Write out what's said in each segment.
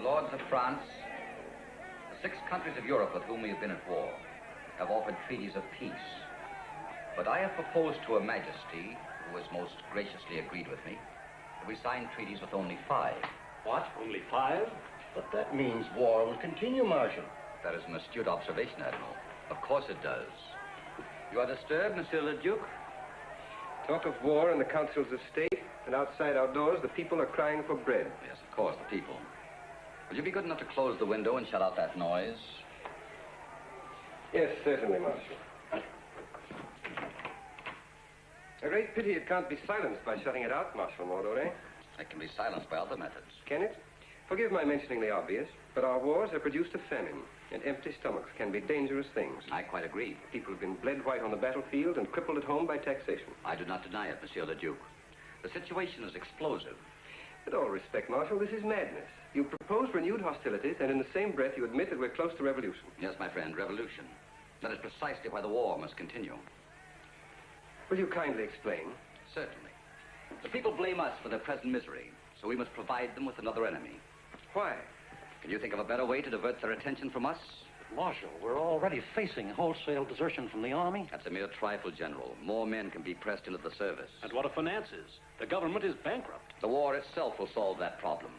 Lords of France, the 6 countries of Europe with whom we have been at war have offered treaties of peace. But I have proposed to Her Majesty, who has most graciously agreed with me, that we sign treaties with only 5. What? Only 5? But that means war will continue, Marshal. That is an astute observation, Admiral. Of course it does. You are disturbed, Monsieur le Duc? Talk of war in the councils of state, and outside outdoors, the people are crying for bread. Yes, of course, the people. Will you be good enough to close the window and shut out that noise? Yes, certainly, Marshal. A great pity it can't be silenced by shutting it out, Marshal Mordauret. It can be silenced by other methods. Can it? Forgive my mentioning the obvious, but our wars have produced a famine, and empty stomachs can be dangerous things. I quite agree. People have been bled white on the battlefield and crippled at home by taxation. I do not deny it, Monsieur le Duc. The situation is explosive. With all respect, Marshal, this is madness. You propose renewed hostilities, and in the same breath you admit that we're close to revolution. Yes, my friend, revolution. That is precisely why the war must continue. Will you kindly explain? Certainly. The people blame us for their present misery, so we must provide them with another enemy. Why? Can you think of a better way to divert their attention from us? Marshal, we're already facing wholesale desertion from the army. That's a mere trifle, General. More men can be pressed into the service. And what of finances? The government is bankrupt. The war itself will solve that problem.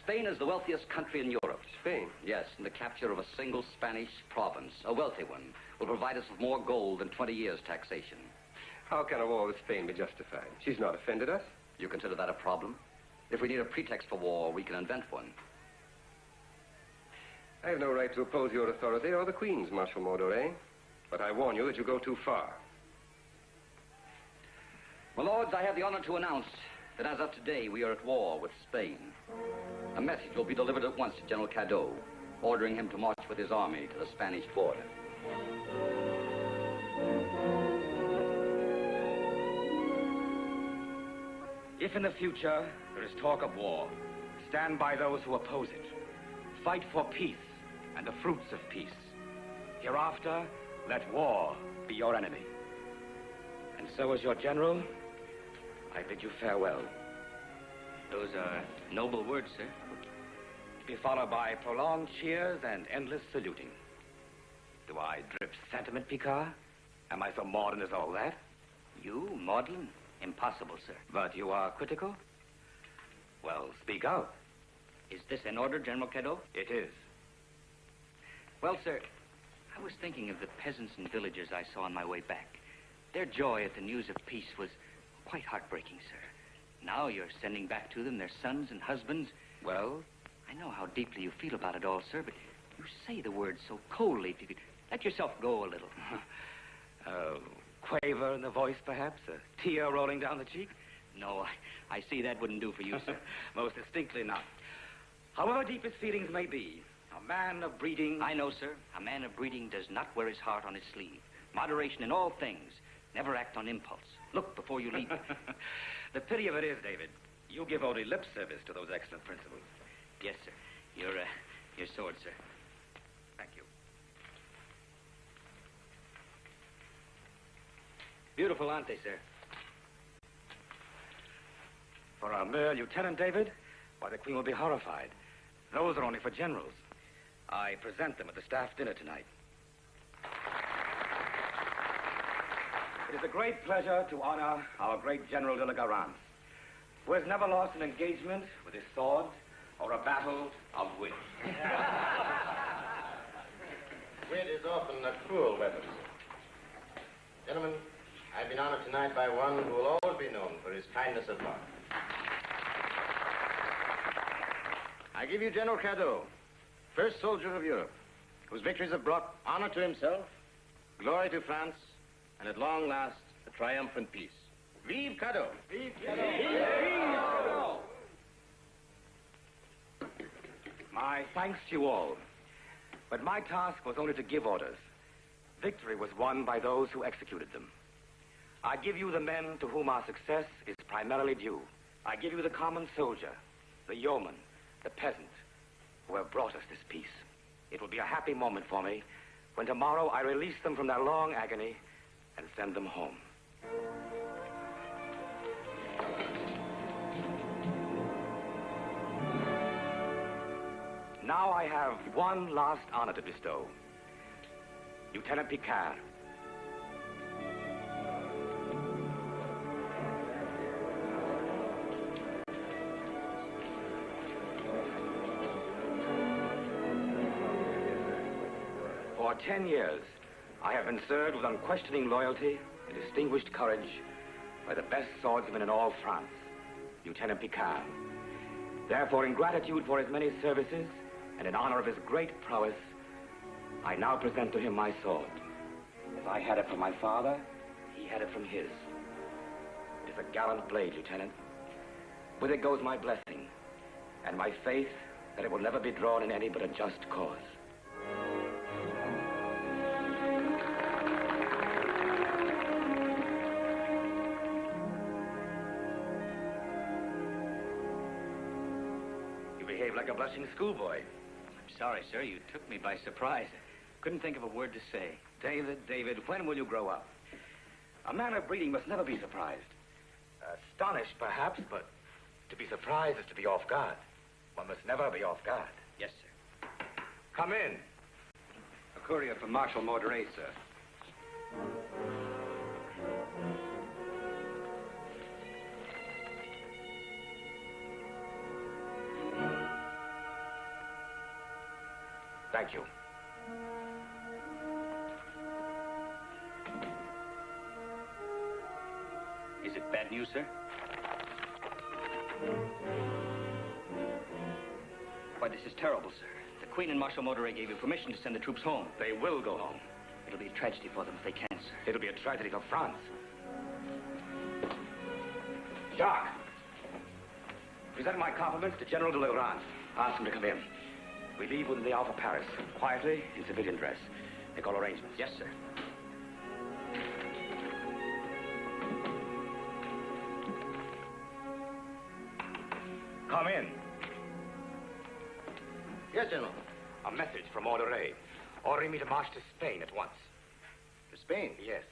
Spain is the wealthiest country in Europe. Spain? Yes, and the capture of a single Spanish province, a wealthy one, will provide us with more gold than 20 years' taxation. How can a war with Spain be justified? She's not offended us. You consider that a problem? If we need a pretext for war, we can invent one. I have no right to oppose your authority or the Queen's, Marshal Mordauret. But I warn you that you go too far. My lords, I have the honor to announce that as of today, we are at war with Spain. A message will be delivered at once to General Cadeau, ordering him to march with his army to the Spanish border. If in the future there is talk of war, stand by those who oppose it. Fight for peace and the fruits of peace. Hereafter, let war be your enemy. And so as your general, I bid you farewell. Those are noble words, sir. To be followed by prolonged cheers and endless saluting. Do I drip sentiment, Picard? Am I so modern as all that? You, maudlin? Impossible, sir. But you are critical? Well, speak out. Is this an order, General Cadeau? It is. Well, sir, I was thinking of the peasants and villagers I saw on my way back. Their joy at the news of peace was quite heartbreaking, sir. Now you're sending back to them their sons and husbands. Well? I know how deeply you feel about it all, sir, but you say the words so coldly. If you could let yourself go a little. Quaver in the voice, perhaps? A tear rolling down the cheek? No, I see that wouldn't do for you, sir. Most distinctly not. However deep his feelings may be, a man of breeding... I know, sir. A man of breeding does not wear his heart on his sleeve. Moderation in all things. Never act on impulse. Look before you leap. The pity of it is, David, you give only lip service to those excellent principles. Yes, sir. Your sword, sir. Thank you. Beautiful, aren't they, sir? For a mere lieutenant, David? Why, the Queen will be horrified. Those are only for generals. I present them at the staff dinner tonight. It is a great pleasure to honor our great General de la Garance, who has never lost an engagement with his sword or a battle of wit. Wit is often a cruel weapon. Gentlemen, I've been honored tonight by one who will always be known for his kindness of heart. I give you General Cadeau, first soldier of Europe, whose victories have brought honor to himself, glory to France, and at long last, a triumphant peace. Vive Cadeau! Vive Cadeau! Vive Cadeau! My thanks to you all. But my task was only to give orders. Victory was won by those who executed them. I give you the men to whom our success is primarily due. I give you the common soldier, the yeoman, the peasant, who have brought us this peace. It will be a happy moment for me when tomorrow I release them from their long agony and send them home. Now I have one last honor to bestow. Lieutenant Picard. For 10 years, I have been served with unquestioning loyalty and distinguished courage by the best swordsman in all France, Lieutenant Picard. Therefore, in gratitude for his many services and in honor of his great prowess, I now present to him my sword. As I had it from my father, he had it from his. It is a gallant blade, Lieutenant. With it goes my blessing and my faith that it will never be drawn in any but a just cause. Like a blushing schoolboy. I'm sorry, sir. You took me by surprise. Couldn't think of a word to say. David, when will you grow up? A man of breeding must never be surprised. Astonished, perhaps, but to be surprised is to be off guard. One must never be off guard. Yes, sir. Come in. A courier from Marshal Morderay, sir. Thank you. Is it bad news, sir? Why, this is terrible, sir. The Queen and Marshal Morderay gave you permission to send the troops home. They will go home. It'll be a tragedy for them if they can't, sir. It'll be a tragedy for France. Jacques! Present my compliments to General de Legrand. Ask him to come in. We leave within the hour for Paris, quietly, in civilian dress. Make all arrangements. Yes, sir. Come in. Yes, General. A message from Morderay, ordering me to march to Spain at once. To Spain? Yes.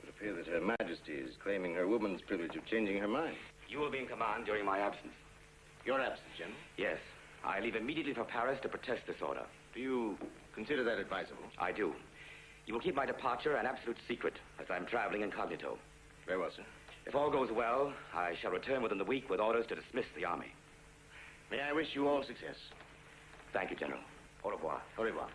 It appears that Her Majesty is claiming her woman's privilege of changing her mind. You will be in command during my absence. Your absence, General? Yes. I leave immediately for Paris to protest this order. Do you consider that advisable? I do. You will keep my departure an absolute secret, as I'm traveling incognito. Very well, sir. If all goes well, I shall return within the week with orders to dismiss the army. May I wish you all success? Thank you, General. Au revoir. Au revoir.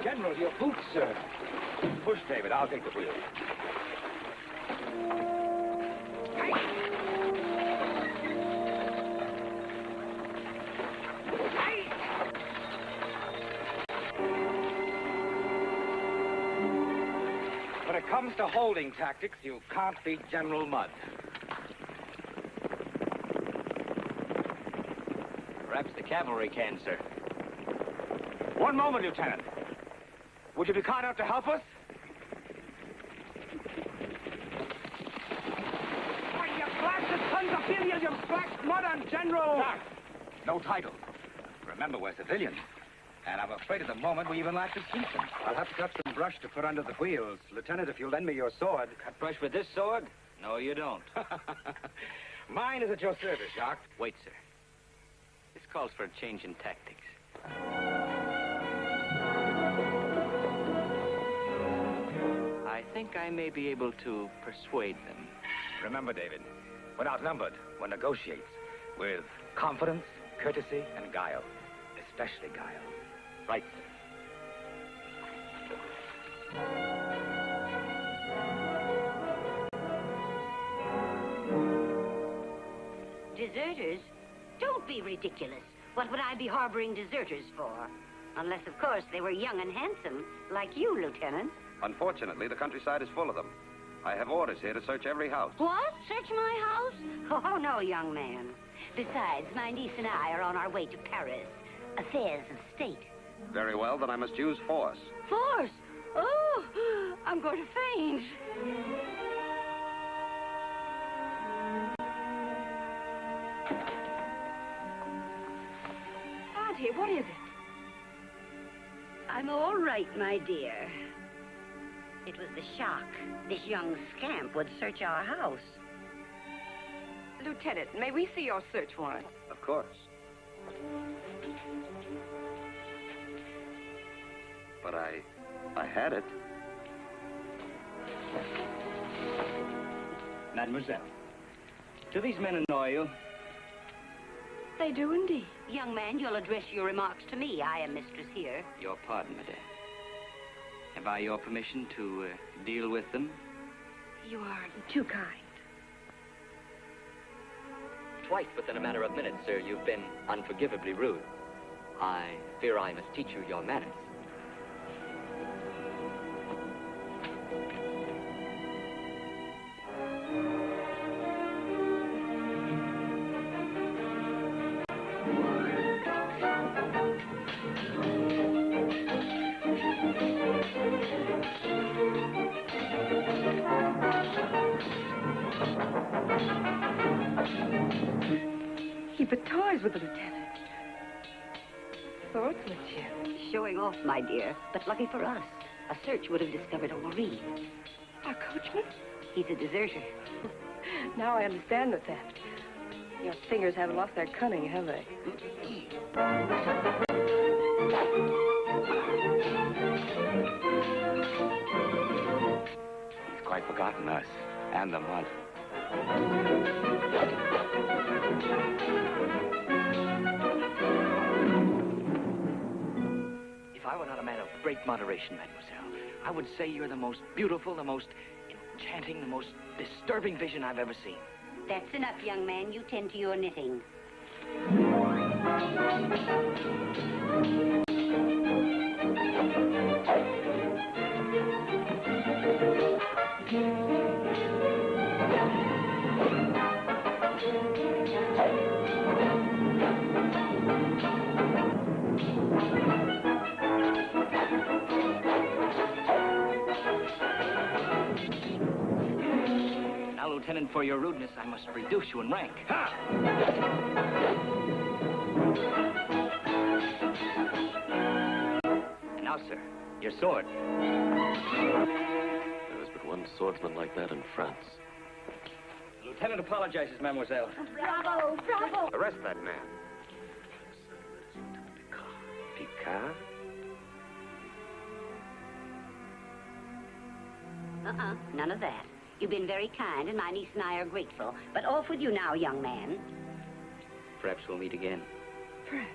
General, your boots, sir. Push, David. I'll take the wheel. When it comes to holding tactics, you can't beat General Mudd. Perhaps the cavalry can, sir. One moment, Lieutenant. Would you be kind enough to help us? Why, you blasted sons of Belial, you splashed mud on General... Doc, no title. Remember, we're civilians. And I'm afraid at the moment we even lack distinction. I'll have to cut some brush to put under the wheels. Lieutenant, if you'll lend me your sword. Cut brush with this sword? No, you don't. Mine is at your service, Jacques. Wait, sir. This calls for a change in tactics. I think I may be able to persuade them. Remember, David, when outnumbered, one negotiates with confidence, courtesy, and guile. Especially guile. Right, sir. Deserters? Don't be ridiculous. What would I be harboring deserters for? Unless, of course, they were young and handsome, like you, Lieutenant. Unfortunately, the countryside is full of them. I have orders here to search every house. What? Search my house? Oh, no, young man. Besides, my niece and I are on our way to Paris. Affairs of state. Very well, then I must use force. Force? Oh, I'm going to faint. Auntie, what is it? I'm all right, my dear. It was the shock. This young scamp would search our house. Lieutenant, may we see your search warrant? Of course. But I had it. Mademoiselle, do these men annoy you? They do indeed. Young man, you'll address your remarks to me. I am mistress here. Your pardon, madame. Have I your permission to deal with them? You are too kind. Twice within a matter of minutes, sir, you've been unforgivably rude. I fear I must teach you your manners. Keep it toys with the lieutenant. Thoughts with you. Showing off, my dear. But lucky for us, a search would have discovered a Marie. Our coachman? He's a deserter. Now I understand the theft. Your stingers haven't lost their cunning, have they? He's quite forgotten us and the mud. If I were not a man of great moderation, mademoiselle, I would say you're the most beautiful, the most enchanting, the most disturbing vision I've ever seen. That's enough, young man. You tend to your knitting. Now, Lieutenant, for your rudeness, I must reduce you in rank. Ha! And now, sir, your sword. There is but one swordsman like that in France. The lieutenant apologizes, mademoiselle. Bravo, bravo. Arrest that man. Picard? None of that. You've been very kind, and my niece and I are grateful. But off with you now, young man. Perhaps we'll meet again. Perhaps.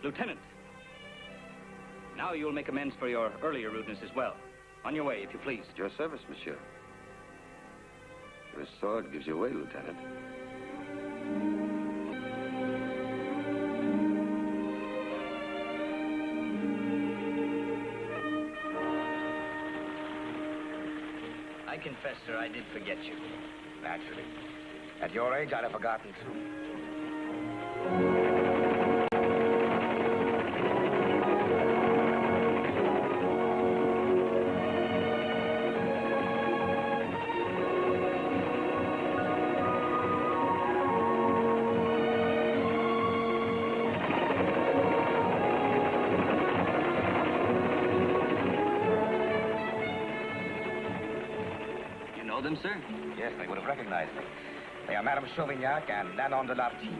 Lieutenant, now you'll make amends for your earlier rudeness as well. On your way, if you please. At your service, monsieur. Your sword gives you away, Lieutenant. I confess, sir, I did forget you. Naturally. At your age, I'd have forgotten, too. Know them, sir? Yes, they would have recognized me. They are Madame Chauvignac and Nanon de Lartigue.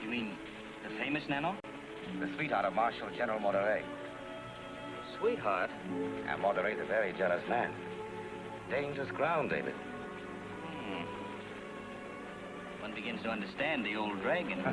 You mean the famous Nanon? The sweetheart of Marshal General Moderay. Sweetheart? And Moderay's a very jealous man. Dangerous ground, David. One begins to understand the old dragon.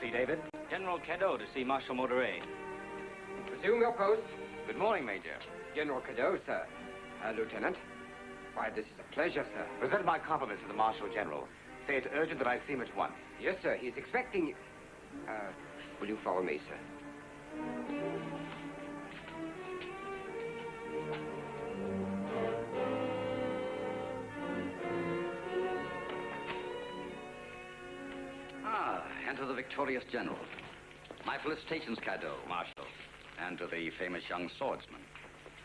David? General Cadeau to see Marshal Moderay. Resume your post. Good morning, Major. General Cadeau, sir. Lieutenant. Why, this is a pleasure, sir. Present my compliments to the Marshal General. Say it's urgent that I see him at once. Yes, sir. He's expecting you. Will you follow me, sir? And to the victorious general. My felicitations, Cadeau, Marshal, and to the famous young swordsman.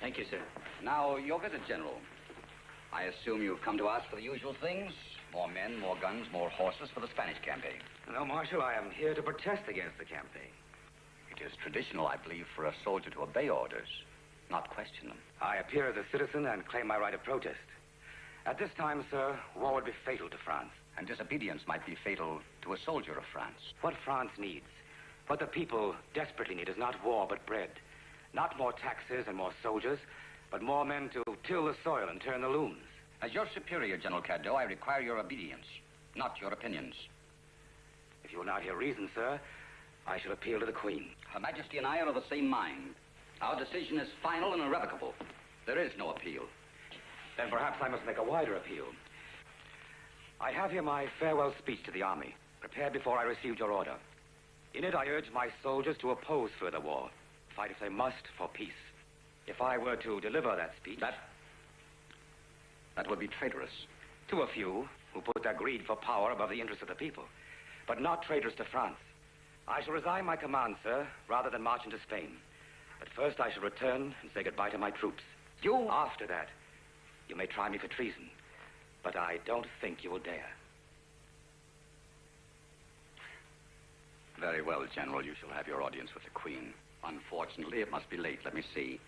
Thank you, sir. Now, your visit, General. I assume you've come to ask for the usual things? More men, more guns, more horses for the Spanish campaign. No, Marshal, I am here to protest against the campaign. It is traditional, I believe, for a soldier to obey orders, not question them. I appear as a citizen and claim my right of protest. At this time, sir, war would be fatal to France. And disobedience might be fatal to a soldier of France. What France needs, what the people desperately need, is not war, but bread. Not more taxes and more soldiers, but more men to till the soil and turn the looms. As your superior, General Cadeau, I require your obedience, not your opinions. If you will not hear reason, sir, I shall appeal to the Queen. Her Majesty and I are of the same mind. Our decision is final and irrevocable. There is no appeal. Then perhaps I must make a wider appeal. I have here my farewell speech to the army, prepared before I received your order. In it, I urge my soldiers to oppose further war, fight if they must for peace. If I were to deliver that speech... That would be traitorous. To a few who put their greed for power above the interests of the people, but not traitors to France. I shall resign my command, sir, rather than march into Spain. But first I shall return and say goodbye to my troops. You? After that, you may try me for treason. But I don't think you will dare. Very well, General. You shall have your audience with the Queen. Unfortunately, it must be late. Let me see.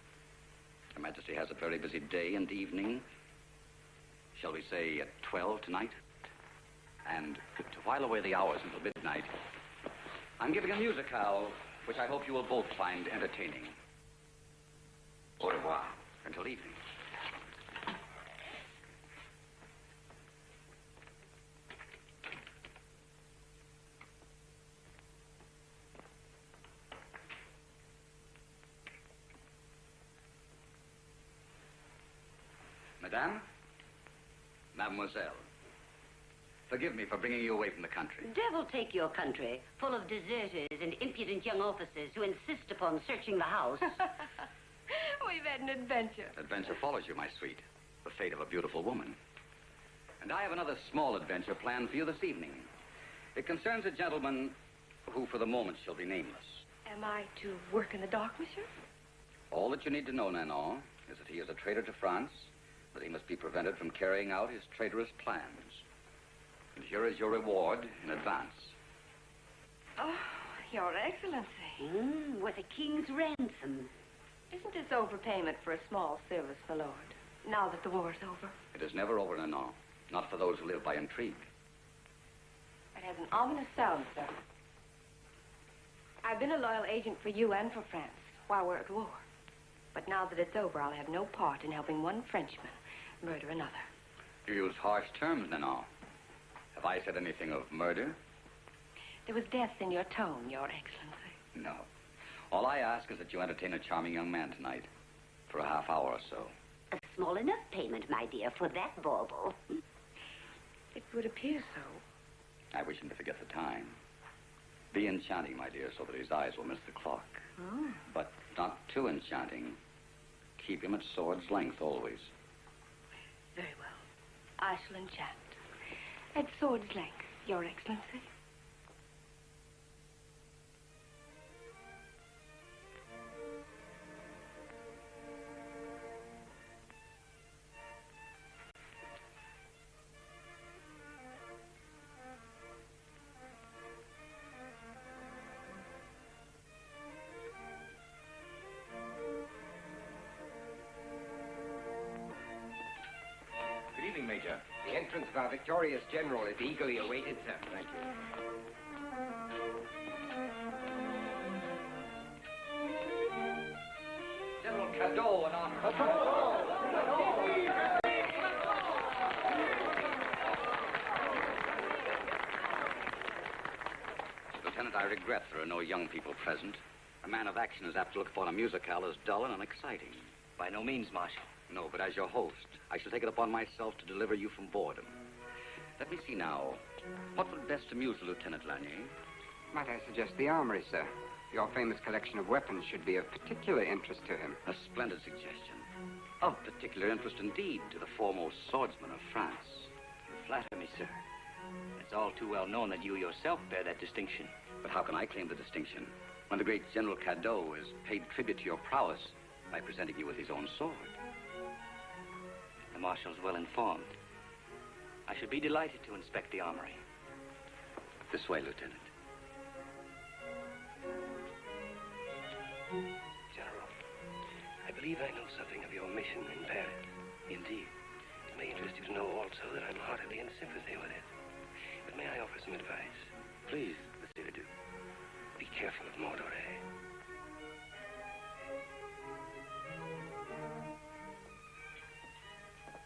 Her Majesty has a very busy day and evening. Shall we say at 12 tonight? And to while away the hours until midnight, I'm giving a musicale, which I hope you will both find entertaining. Au revoir. Until evening. Madame? Mademoiselle. Forgive me for bringing you away from the country. Devil take your country, full of deserters and impudent young officers who insist upon searching the house. We've had an adventure. Adventure follows you, my sweet. The fate of a beautiful woman. And I have another small adventure planned for you this evening. It concerns a gentleman who, for the moment, shall be nameless. Am I to work in the dark, monsieur? All that you need to know, Nanon, is that he is a traitor to France, that he must be prevented from carrying out his traitorous plans. And here is your reward in advance. Oh, Your Excellency. With a king's ransom. Isn't this overpayment for a small service, my lord, now that the war's over? It is never over, Nanon. Not for those who live by intrigue. It has an ominous sound, sir. I've been a loyal agent for you and for France while we're at war. But now that it's over, I'll have no part in helping one Frenchman murder another. You use harsh terms, Nanon. Have I said anything of murder? There was death in your tone, Your Excellency. No. All I ask is that you entertain a charming young man tonight for a half hour or so. A small enough payment, my dear, for that bauble. It would appear so. I wish him to forget the time. Be enchanting, my dear, so that his eyes will miss the clock. Oh. But not too enchanting. Keep him at sword's length always. Very well. I shall enchant. At sword's length, Your Excellency. Good evening, Major. The entrance of our victorious general is eagerly awaited, sir. Thank you. General Cadeau and honor. Lieutenant, I regret there are no young people present. A man of action is apt to look upon a musicale as dull and unexciting. By no means, Marshal. No, but as your host, I shall take it upon myself to deliver you from boredom. Let me see now. What would best amuse Lieutenant Lanier? Might I suggest the armory, sir? Your famous collection of weapons should be of particular interest to him. A splendid suggestion. Of particular interest indeed to the foremost swordsman of France. You flatter me, sir. It's all too well known that you yourself bear that distinction. But how can I claim the distinction when the great General Cadeau has paid tribute to your prowess by presenting you with his own sword? The Marshal's well informed. I should be delighted to inspect the armory. This way, Lieutenant. General, I believe I know something of your mission in Paris. Indeed. It may interest you to know also that I'm heartily in sympathy with it. But may I offer some advice? Please, Monsieur le Duc. Be careful of Mordoret.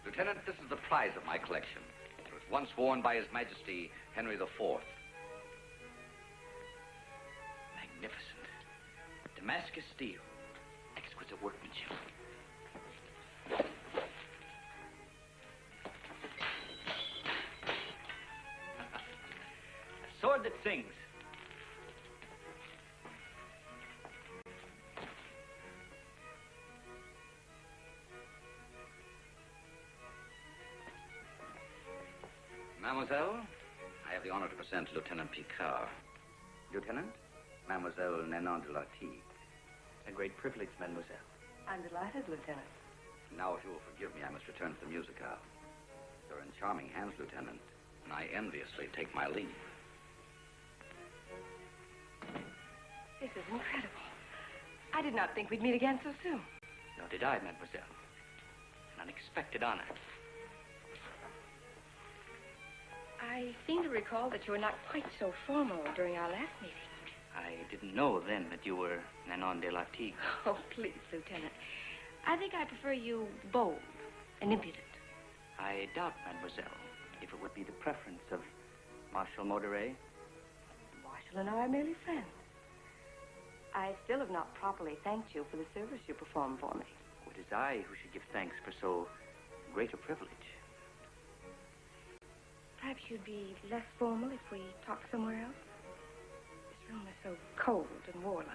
Lieutenant, this is the prize of my collection. It was once worn by His Majesty Henry IV. Magnificent. Damascus steel. Exquisite workmanship. A sword that sings. Mademoiselle, I have the honor to present Lieutenant Picard. Lieutenant, Mademoiselle Nanon de Lartigue. A great privilege, mademoiselle. I'm delighted, Lieutenant. Now, if you will forgive me, I must return to the music house. You're in charming hands, Lieutenant, and I enviously take my leave. This is incredible. I did not think we'd meet again so soon. Nor did I, mademoiselle. An unexpected honor. I seem to recall that you were not quite so formal during our last meeting. I didn't know then that you were Nanon de Lartigue. Oh, please, Lieutenant. I think I prefer you bold and impudent. I doubt, mademoiselle, if it would be the preference of Marshal Moderet. Marshal and I are merely friends. I still have not properly thanked you for the service you performed for me. It is I who should give thanks for so great a privilege. Perhaps you'd be less formal if we talked somewhere else? This room is so cold and warlike.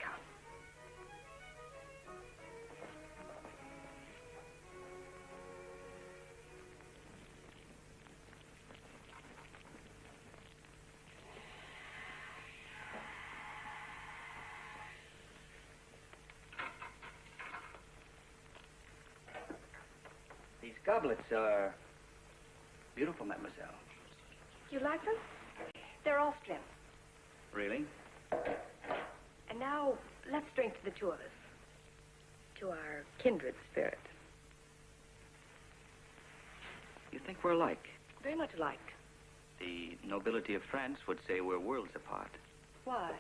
Come. These goblets are beautiful, mademoiselle. You like them? They're Austrian. Really? And now, let's drink to the two of us. To our kindred spirit. You think we're alike? Very much alike. The nobility of France would say we're worlds apart. Why?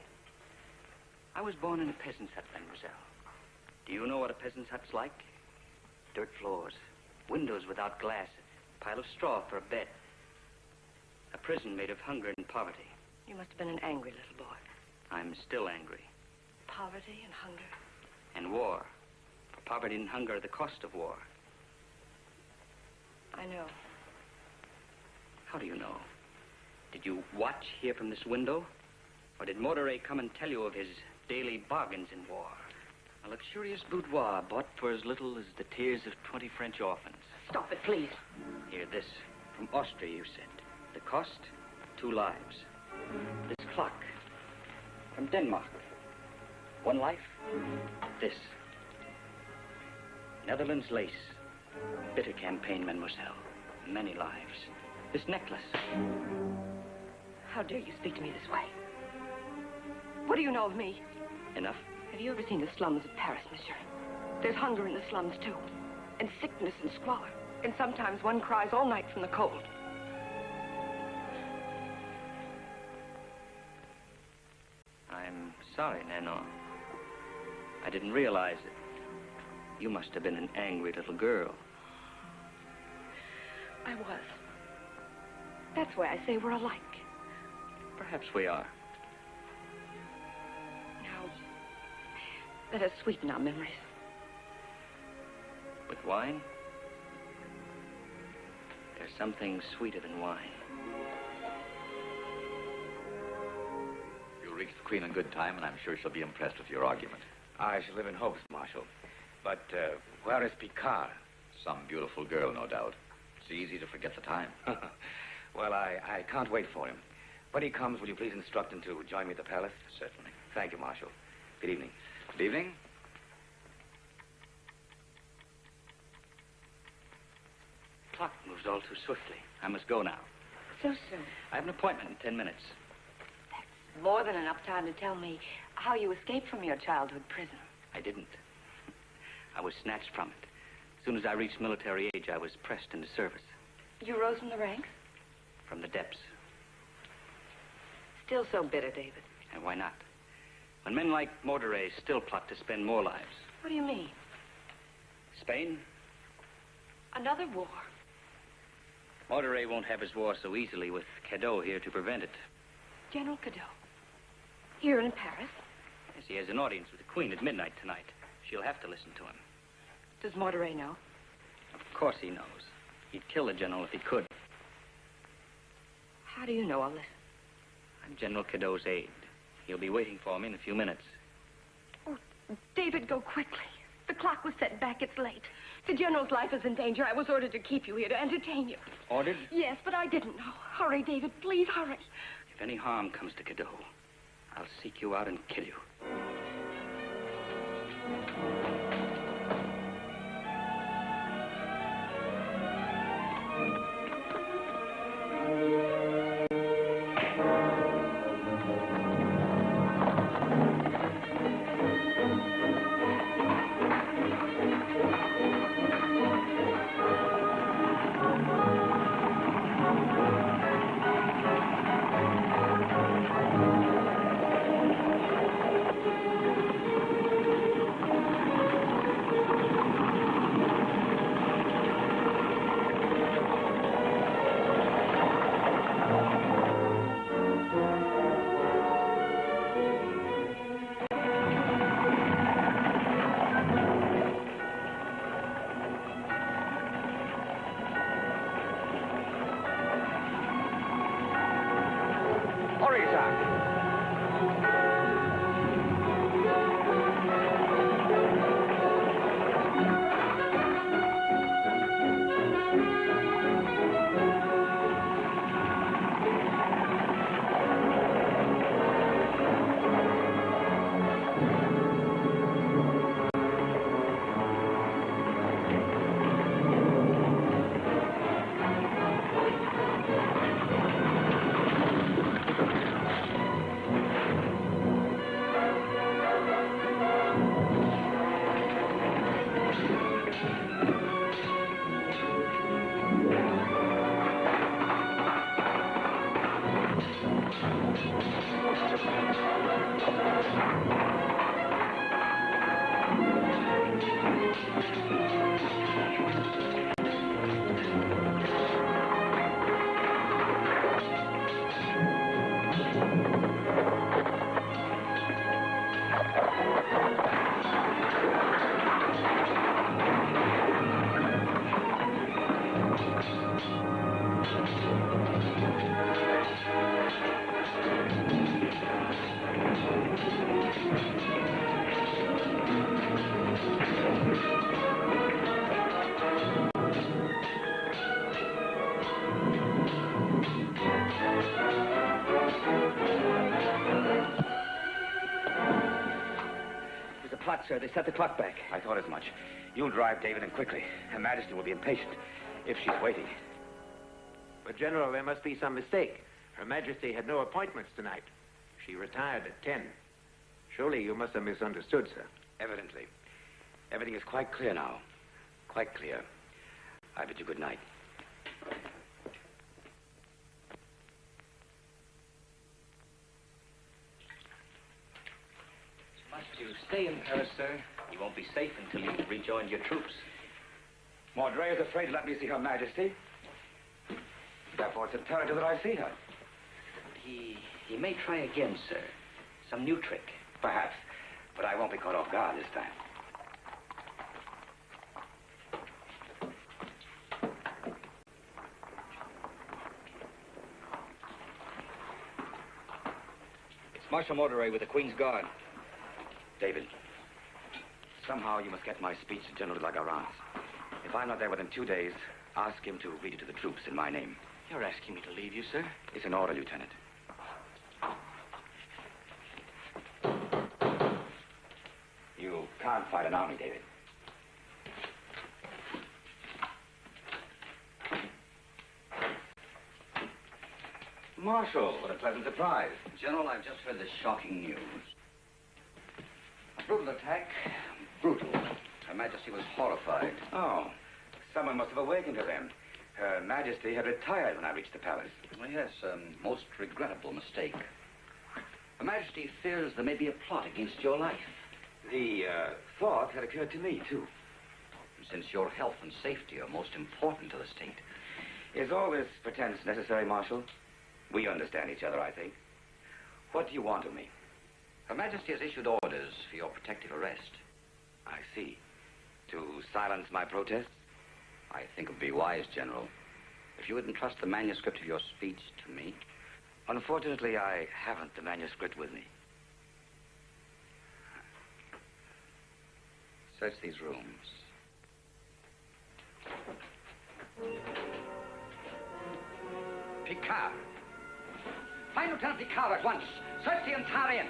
I was born in a peasant's hut, mademoiselle. Do you know what a peasant's hut's like? Dirt floors, windows without glass, a pile of straw for a bed. A prison made of hunger and poverty. You must have been an angry little boy. I'm still angry. Poverty and hunger. And war. For poverty and hunger are the cost of war. I know. How do you know? Did you watch here from this window? Or did Moderet come and tell you of his daily bargains in war? A luxurious boudoir bought for as little as the tears of 20 French orphans. Stop it, please. Here, this. From Austria, you said. The cost, 2 lives. This clock. From Denmark. 1 life. This. Netherlands lace. Bitter campaign, mademoiselle. Many lives. This necklace. How dare you speak to me this way? What do you know of me? Enough. Have you ever seen the slums of Paris, monsieur? There's hunger in the slums, too. And sickness and squalor. And sometimes one cries all night from the cold. I'm sorry, Nanon. I didn't realize it. You must have been an angry little girl. I was. That's why I say we're alike. Perhaps we are. Now, let us sweeten our memories. With wine? There's something sweeter than wine. You'll reach the Queen in good time, and I'm sure she'll be impressed with your argument. I shall live in hopes, Marshal. But where is Picard? Some beautiful girl, no doubt. It's easy to forget the time. Well, I can't wait for him. When he comes, will you please instruct him to join me at the palace? Certainly. Thank you, Marshal. Good evening. Good evening. The clock moves all too swiftly. I must go now. So soon. I have an appointment in 10 minutes. More than enough time to tell me how you escaped from your childhood prison. I didn't. I was snatched from it. As soon as I reached military age, I was pressed into service. You rose from the ranks? From the depths. Still so bitter, David. And why not? When men like Morderay still plot to spend more lives. What do you mean? Spain? Another war? Morderay won't have his war so easily with Cadeau here to prevent it. General Cadeau? Here in Paris? Yes, he has an audience with the Queen at midnight tonight. She'll have to listen to him. Does Morderay know? Of course he knows. He'd kill the general if he could. How do you know all this? I'm General Cadeau's aide. He'll be waiting for me in a few minutes. Oh, David, go quickly. The clock was set back. It's late. The general's life is in danger. I was ordered to keep you here, to entertain you. Ordered? Yes, but I didn't know. Hurry, David. Please hurry. If any harm comes to Cadeau, I'll seek you out and kill you. Sir, they set the clock back. I thought as much. You'll drive, David, and quickly. Her Majesty will be impatient if she's waiting. But, General, there must be some mistake. Her Majesty had no appointments tonight. She retired at 10. Surely you must have misunderstood, sir. Evidently. Everything is quite clear now. Quite clear. I bid you good night. Must you stay in Paris, sir? You won't be safe until you've rejoined your troops. Morderay is afraid to let me see Her Majesty. Therefore, it's imperative that I see her. He may try again, sir. Some new trick. Perhaps. But I won't be caught off guard this time. Marshal Morderay with the Queen's Guard. David, somehow you must get my speech to General de la Garance. If I'm not there within 2 days, ask him to read it to the troops in my name. You're asking me to leave you, sir? It's an order, Lieutenant. You can't fight an army, David. Marshal, what a pleasant surprise. General, I've just heard the shocking news. A brutal attack. Brutal. Her Majesty was horrified. Oh, someone must have awakened her then. Her Majesty had retired when I reached the palace. Well, yes, a most regrettable mistake. Her Majesty fears there may be a plot against your life. The thought had occurred to me, too. Since your health and safety are most important to the state. Is all this pretense necessary, Marshal? We understand each other, I think. What do you want of me? Her Majesty has issued orders for your protective arrest. I see. To silence my protests? I think it would be wise, General, if you would entrust the manuscript of your speech to me. Unfortunately, I haven't the manuscript with me. Search these rooms. Picard! Find Lieutenant Picard at once. Search the entire inn.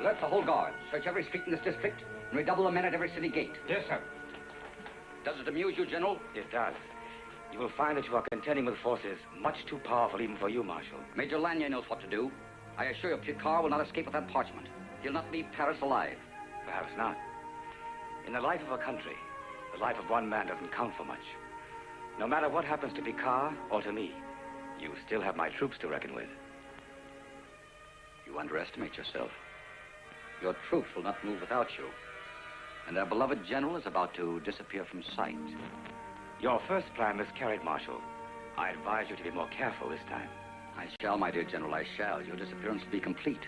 Alert the whole guard. Search every street in this district and redouble the men at every city gate. Yes, sir. Does it amuse you, General? It does. You will find that you are contending with forces much too powerful even for you, Marshal. Major Lanier knows what to do. I assure you, Picard will not escape with that parchment. He'll not leave Paris alive. Perhaps not. In the life of a country, the life of one man doesn't count for much. No matter what happens to Picard or to me, you still have my troops to reckon with. You underestimate yourself. Your troops will not move without you. And our beloved general is about to disappear from sight. Your first plan miscarried, Marshal. I advise you to be more careful this time. I shall, my dear General, I shall. Your disappearance will be complete.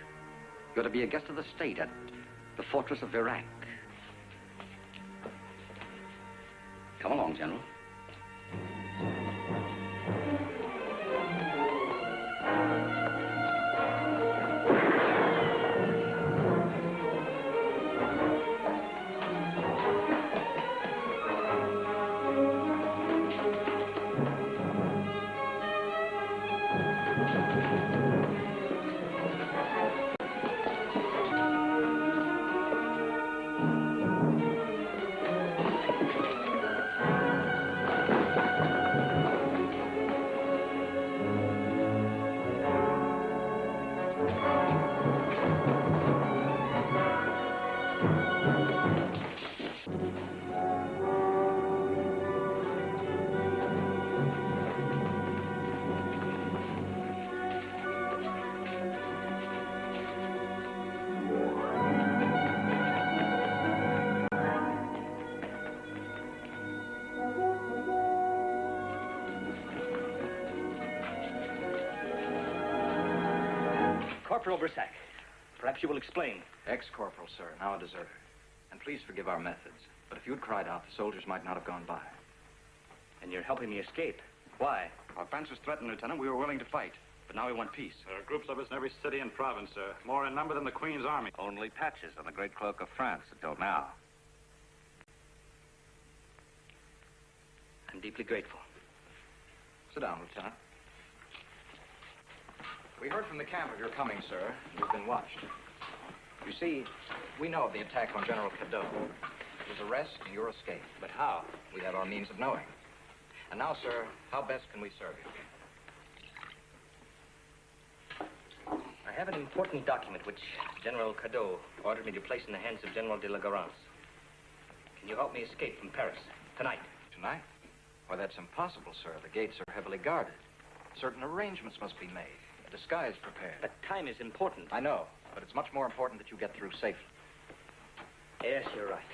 You're to be a guest of the state at the fortress of Virac. Come along, General. Corporal Brissac, perhaps you will explain. Ex-corporal, sir, now a deserter. And please forgive our methods. But if you'd cried out, the soldiers might not have gone by. And you're helping me escape. Why? Our France was threatened, Lieutenant. We were willing to fight. But now we want peace. There are groups of us in every city and province, sir. More in number than the Queen's army. Only patches on the great cloak of France until now. I'm deeply grateful. Sit down, Lieutenant. We heard from the camp of your coming, sir. We've been watched. You see, we know of the attack on General Cadeau. His arrest and your escape. But how? We have our means of knowing. And now, sir, how best can we serve you? I have an important document which General Cadeau ordered me to place in the hands of General de la Garance. Can you help me escape from Paris tonight? Tonight? Why, that's impossible, sir. The gates are heavily guarded. Certain arrangements must be made. A disguise prepared. But time is important. I know, but it's much more important that you get through safely. Yes, you're right.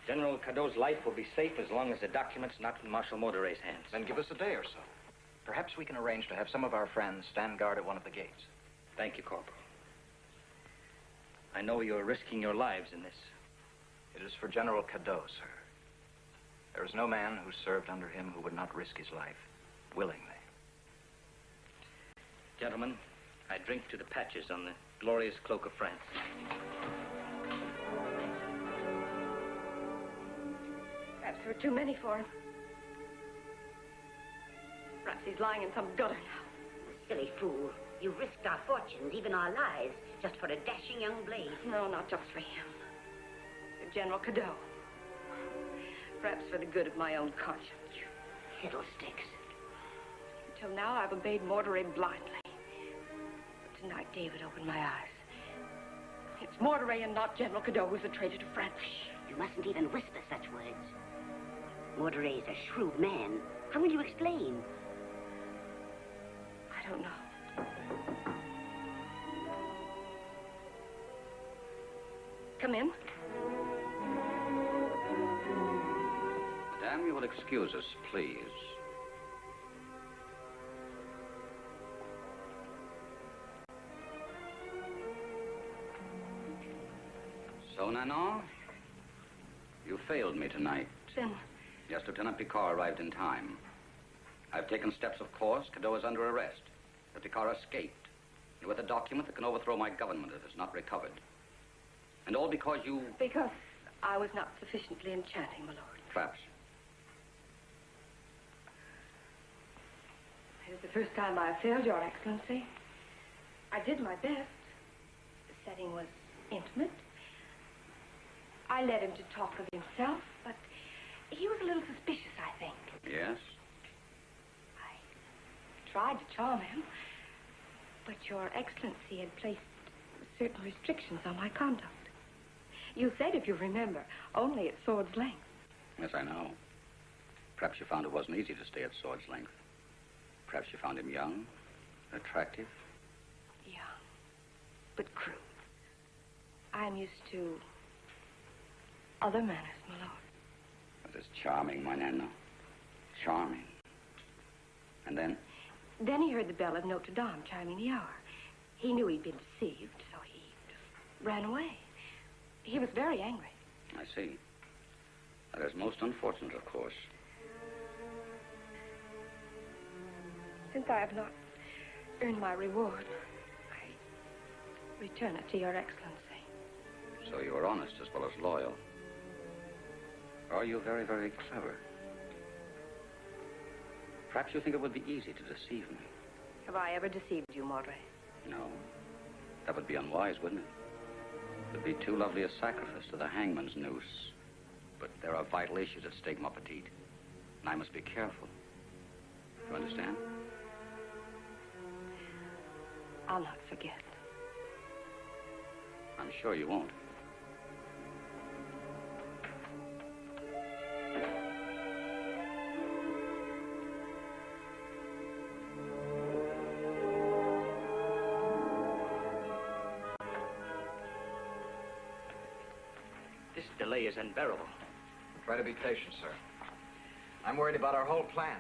General Cadeau's life will be safe as long as the document's not in Marshal Morderay's hands. Then give us a day or so. Perhaps we can arrange to have some of our friends stand guard at one of the gates. Thank you, Corporal. I know you're risking your lives in this. It is for General Cadeau, sir. There is no man who served under him who would not risk his life willingly. Gentlemen, I drink to the patches on the glorious cloak of France. Perhaps there were too many for him. Perhaps he's lying in some gutter now. Silly fool. You risked our fortunes, even our lives, just for a dashing young blade. No, not just for him. For General Cadeau. Perhaps for the good of my own conscience. Fiddlesticks. Until now, I've obeyed Morderay blindly. But tonight, David opened my eyes. It's Morderay and not General Cadeau who's a traitor to France. You mustn't even whisper such words. Morderay's a shrewd man. How will you explain? I don't know. Come in. Madame, you will excuse us, please. So, Nanon, you failed me tonight. Then? Yes, Lieutenant Picard arrived in time. I've taken steps, of course. Cadeau is under arrest. But Picard escaped. And with a document that can overthrow my government, it is not recovered. And all because you... Because I was not sufficiently enchanting, my lord. Perhaps. It was the first time I failed, Your Excellency. I did my best. The setting was intimate. I led him to talk of himself, but he was a little suspicious, I think. Yes? I tried to charm him, but Your Excellency had placed certain restrictions on my conduct. You said, if you remember, only at sword's length. Yes, I know. Perhaps you found it wasn't easy to stay at sword's length. Perhaps you found him young, attractive. Young, but crude. I am used to other manners, my lord. That is charming, my Nana. Charming. And then? Then he heard the bell of Notre Dame chiming the hour. He knew he'd been deceived, so he just ran away. He was very angry. I see. That is most unfortunate, of course. Since I have not earned my reward, I return it to Your Excellency. So you are honest as well as loyal. Are you very, very clever? Perhaps you think it would be easy to deceive me. Have I ever deceived you, Morderay? No. That would be unwise, wouldn't it? It would be too lovely a sacrifice to the hangman's noose. But there are vital issues at stake, ma petite. And I must be careful. You understand? I'll not forget. I'm sure you won't. This delay is unbearable. Try to be patient, sir. I'm worried about our whole plan.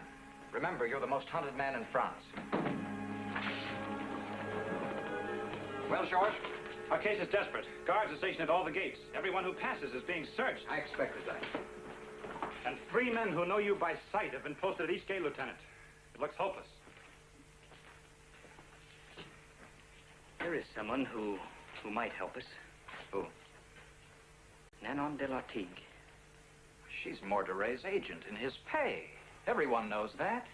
Remember, you're the most hunted man in France. Well, George, our case is desperate. Guards are stationed at all the gates. Everyone who passes is being searched. I expected that. And 3 men who know you by sight have been posted at each gate, Lieutenant. It looks hopeless. There is someone who might help us. Who? Nanon de Lartigue. She's Morderay's agent in his pay. Everyone knows that.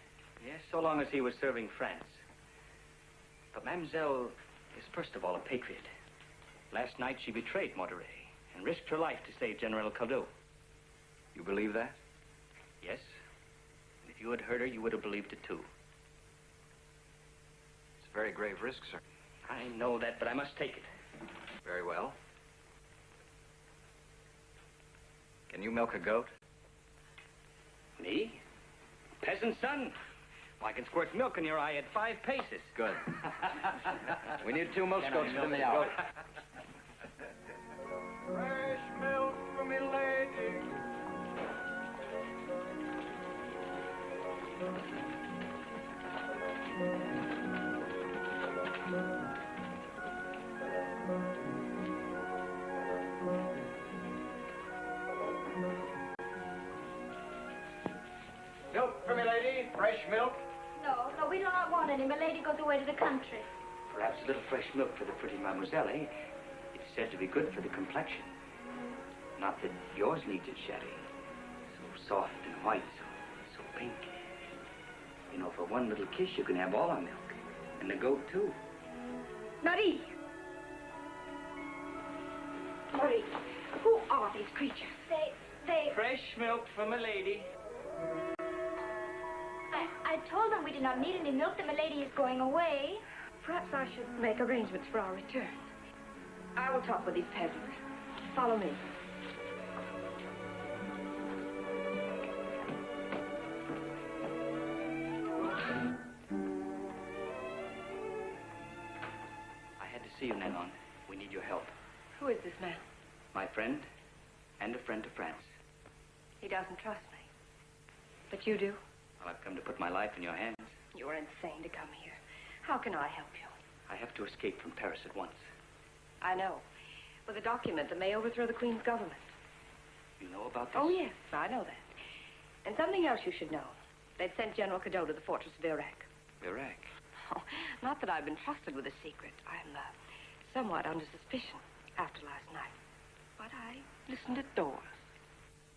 Yes, so long as he was serving France. But Mademoiselle is first of all a patriot. Last night she betrayed Morderay and risked her life to save General Cadeau. You believe that? Yes. And if you had heard her, you would have believed it too. It's a very grave risk, sir. I know that, but I must take it. Very well. Can you milk a goat? Me? Peasant son? Well, I can squirt milk in your eye at 5 paces. Good. We need 2 milk goats within the hour. Fresh milk for me lady. fresh milk? No, no, we do not want any. Milady goes away to the country. Perhaps a little fresh milk for the pretty mademoiselle, eh? It's said to be good for the complexion. Not that yours needs it, Sherry. So soft and white, so pink. You know, for one little kiss, you can have all our milk. And the goat, too. Marie! Marie, who are these creatures? They... Fresh milk for my lady. I told them we did not need any milk. That Milady is going away. Perhaps I should make arrangements for our return. I will talk with these peasants. Follow me. I had to see you, Nanon. We need your help. Who is this man? My friend, and a friend to France. He doesn't trust me. But you do? Well, I've come to put my life in your hands. You're insane to come here. How can I help you? I have to escape from Paris at once. I know. With a document that may overthrow the Queen's government. You know about this? Oh, yes, I know that. And something else you should know. They've sent General Cadeau to the fortress of Iraq. Iraq? Oh, not that I've been trusted with a secret. I'm somewhat under suspicion after last night. But I listened at doors.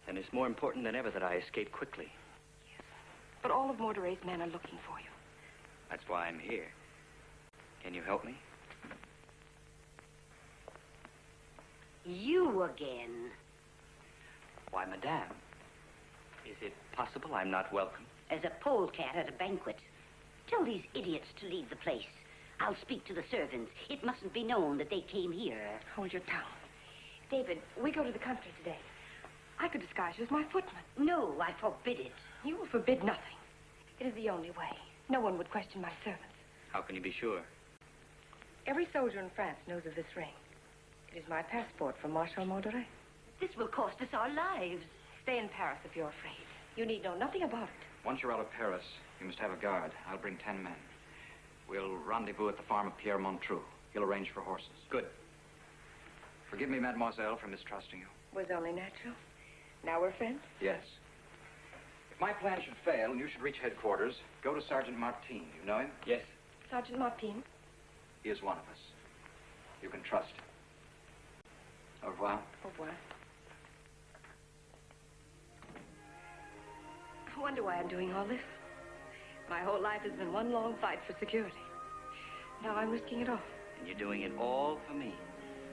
Then it's more important than ever that I escape quickly. Yes. But all of Morderet's men are looking for you. That's why I'm here. Can you help me? You again. Why, Madame, is it possible I'm not welcome? As a polecat at a banquet. Tell these idiots to leave the place. I'll speak to the servants. It mustn't be known that they came here. Hold your tongue. David, we go to the country today. I could disguise you as my footman. No, I forbid it. You will forbid nothing. It is the only way. No one would question my servants. How can you be sure? Every soldier in France knows of this ring. It is my passport from Marshal Morderet. This will cost us our lives. Stay in Paris if you're afraid. You need know nothing about it. Once you're out of Paris, you must have a guard. I'll bring 10 men. We'll rendezvous at the farm of Pierre Montreux. He'll arrange for horses. Good. Forgive me, mademoiselle, for mistrusting you. Was only natural. Now we're friends? Yes. If my plan should fail and you should reach headquarters, go to Sergeant Martin. You know him? Yes. Sergeant Martin? He is one of us. You can trust him. Au revoir. Au revoir. I wonder why I'm doing all this. My whole life has been one long fight for security. Now I'm risking it all. And you're doing it all for me.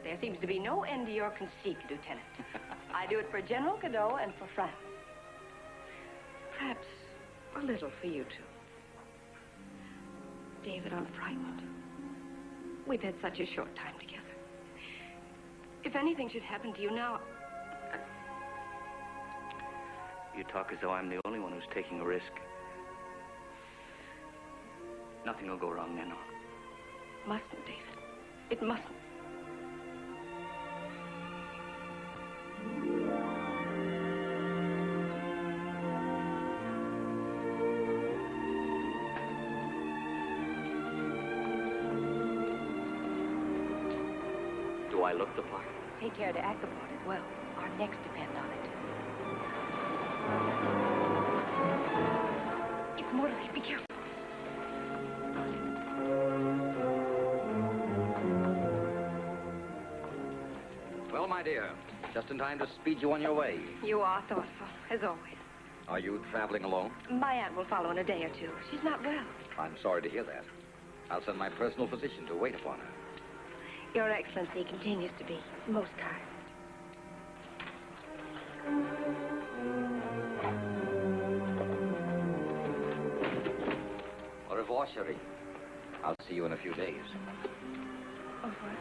There seems to be no end to your conceit, Lieutenant. I do it for General Cadeau and for France. Perhaps a little for you, too. David, I'm frightened. We've had such a short time together. If anything should happen to you now... You talk as though I'm the only one who's taking a risk. Nothing will go wrong, Nanon. Mustn't, David. It mustn't. Do I look the part? Take care to act the part as well. Our necks depend on it. It's Mordelet. Be careful. Well, my dear, just in time to speed you on your way. You are thoughtful, as always. Are you traveling alone? My aunt will follow in a day or two. She's not well. I'm sorry to hear that. I'll send my personal physician to wait upon her. Your Excellency continues to be most kind. Au revoir, chérie. I'll see you in a few days. Au revoir.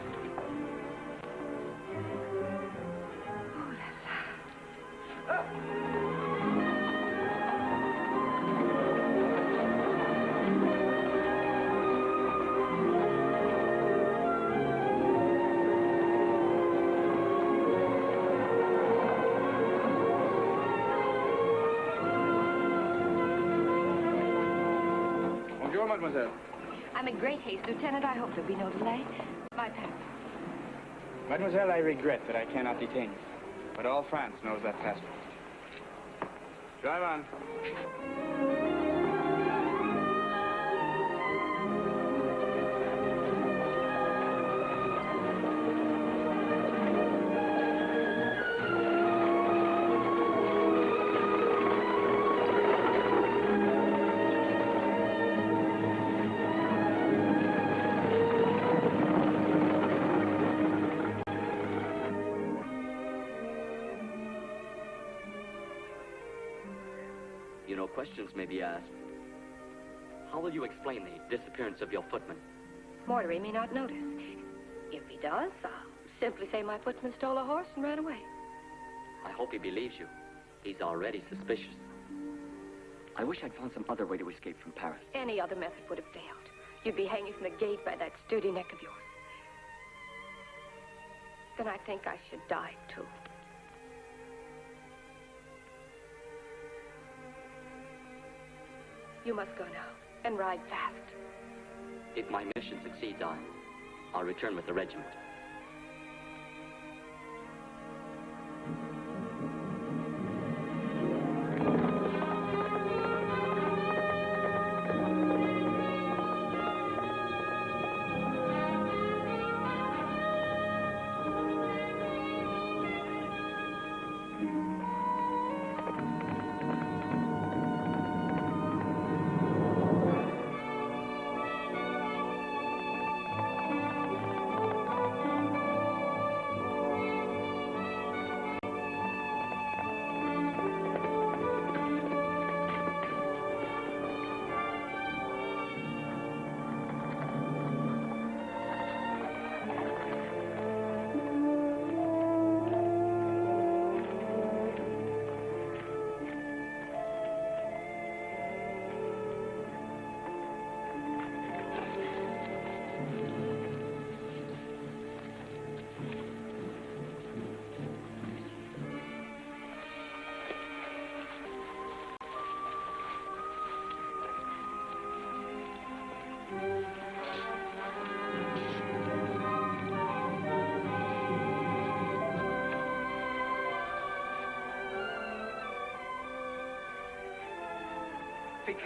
Mademoiselle. I'm in great haste, Lieutenant. I hope there'll be no delay. My passport. Mademoiselle, I regret that I cannot detain you. But all France knows that passport. Drive on. no questions may be asked. How will you explain the disappearance of your footman? Mortimer may not notice. If he does, I'll simply say my footman stole a horse and ran away. I hope he believes you. He's already suspicious. I wish I'd found some other way to escape from Paris. Any other method would have failed. You'd be hanging from the gate by that sturdy neck of yours. Then I think I should die, too. You must go now, and ride fast. If my mission succeeds, I'll return with the regiment.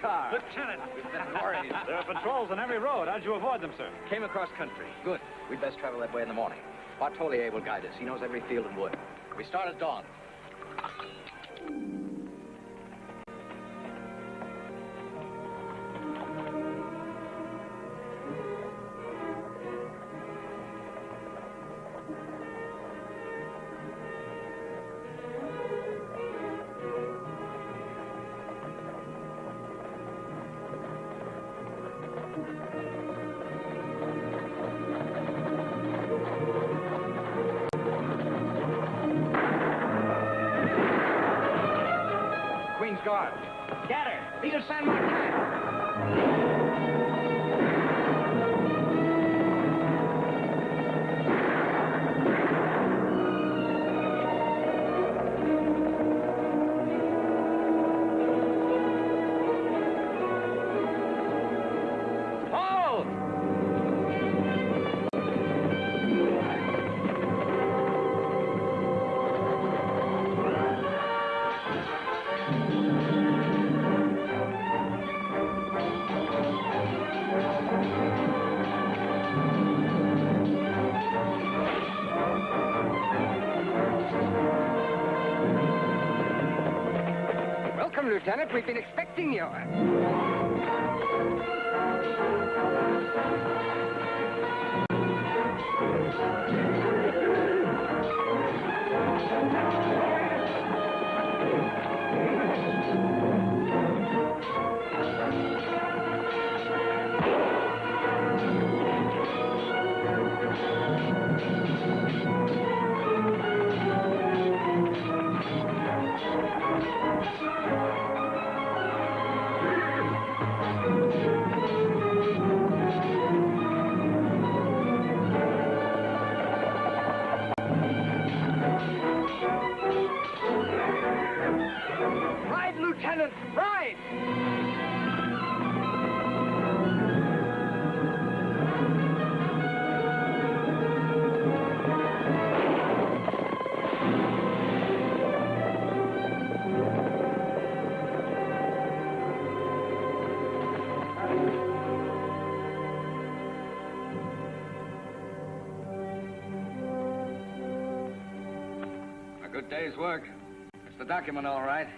Car. Lieutenant! We've been worried. There are patrols on every road. How'd you avoid them, sir? Came across country. Good. We'd best travel that way in the morning. Bartolier will guide us. He knows every field and wood. We start at dawn. Guard. Get her! Leader San Martin! Lieutenant. We've been expecting you. Lieutenant, ride! A good day's work. It's the document, all right.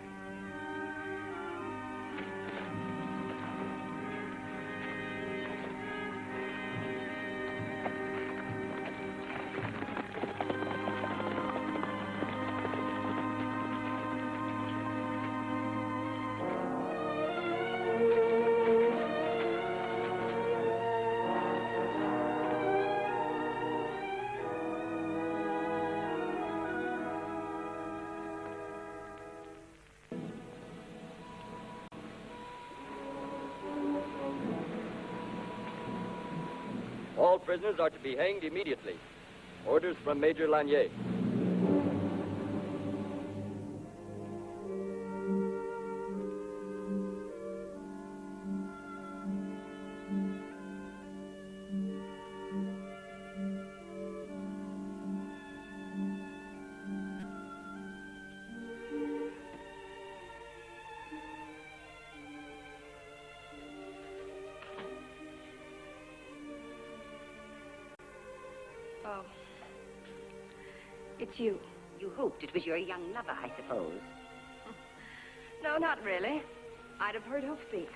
prisoners are to be hanged immediately. Orders from Major Lanier. Oh. It's you. You hoped it was your young lover, I suppose. No, not really. I'd have heard hoof-beats.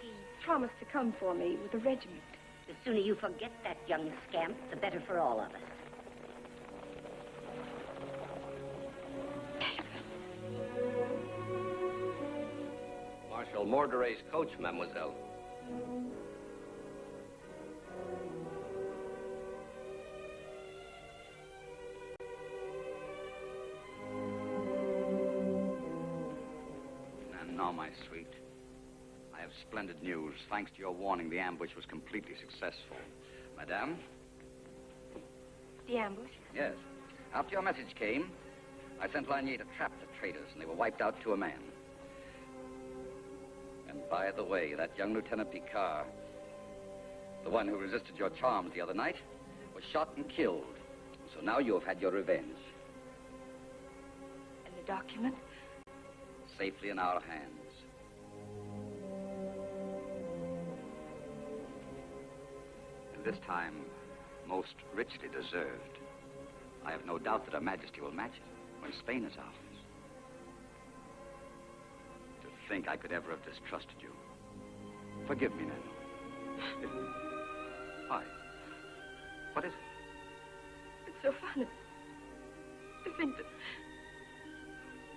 He promised to come for me with a regiment. The sooner you forget that young scamp, the better for all of us. Marshal Morderet's coach, mademoiselle. And now, my sweet, I have splendid news. Thanks to your warning, the ambush was completely successful. Madame? The ambush? Yes. After your message came, I sent Lanier to trap the traitors, and they were wiped out to a man. And by the way, that young Lieutenant Picard, the one who resisted your charms the other night, was shot and killed. So now you have had your revenge. And the document? Safely in our hands. And this time, most richly deserved. I have no doubt that Her Majesty will match it when Spain is ours. To think I could ever have distrusted you. Forgive me, Nano. Why? What is it? It's so funny to think that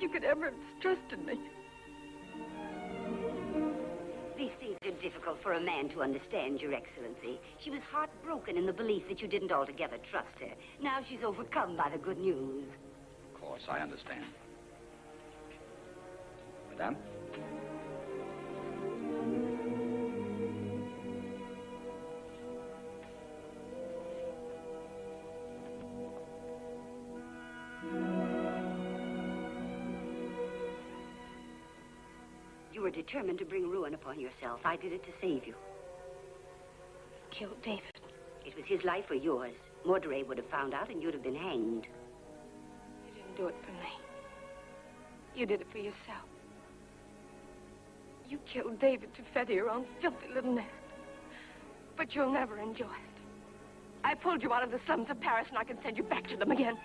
you could ever have distrusted me. These things are difficult for a man to understand, Your Excellency. She was heartbroken in the belief that you didn't altogether trust her. Now she's overcome by the good news. Of course, I understand. Madame? You were determined to bring ruin upon yourself. I did it to save you. Killed David. It was his life or yours. Morderet would have found out and you'd have been hanged. You didn't do it for me. You did it for yourself. You killed David to feather your own filthy little nest. But you'll never enjoy it. I pulled you out of the slums of Paris and I can send you back to them again.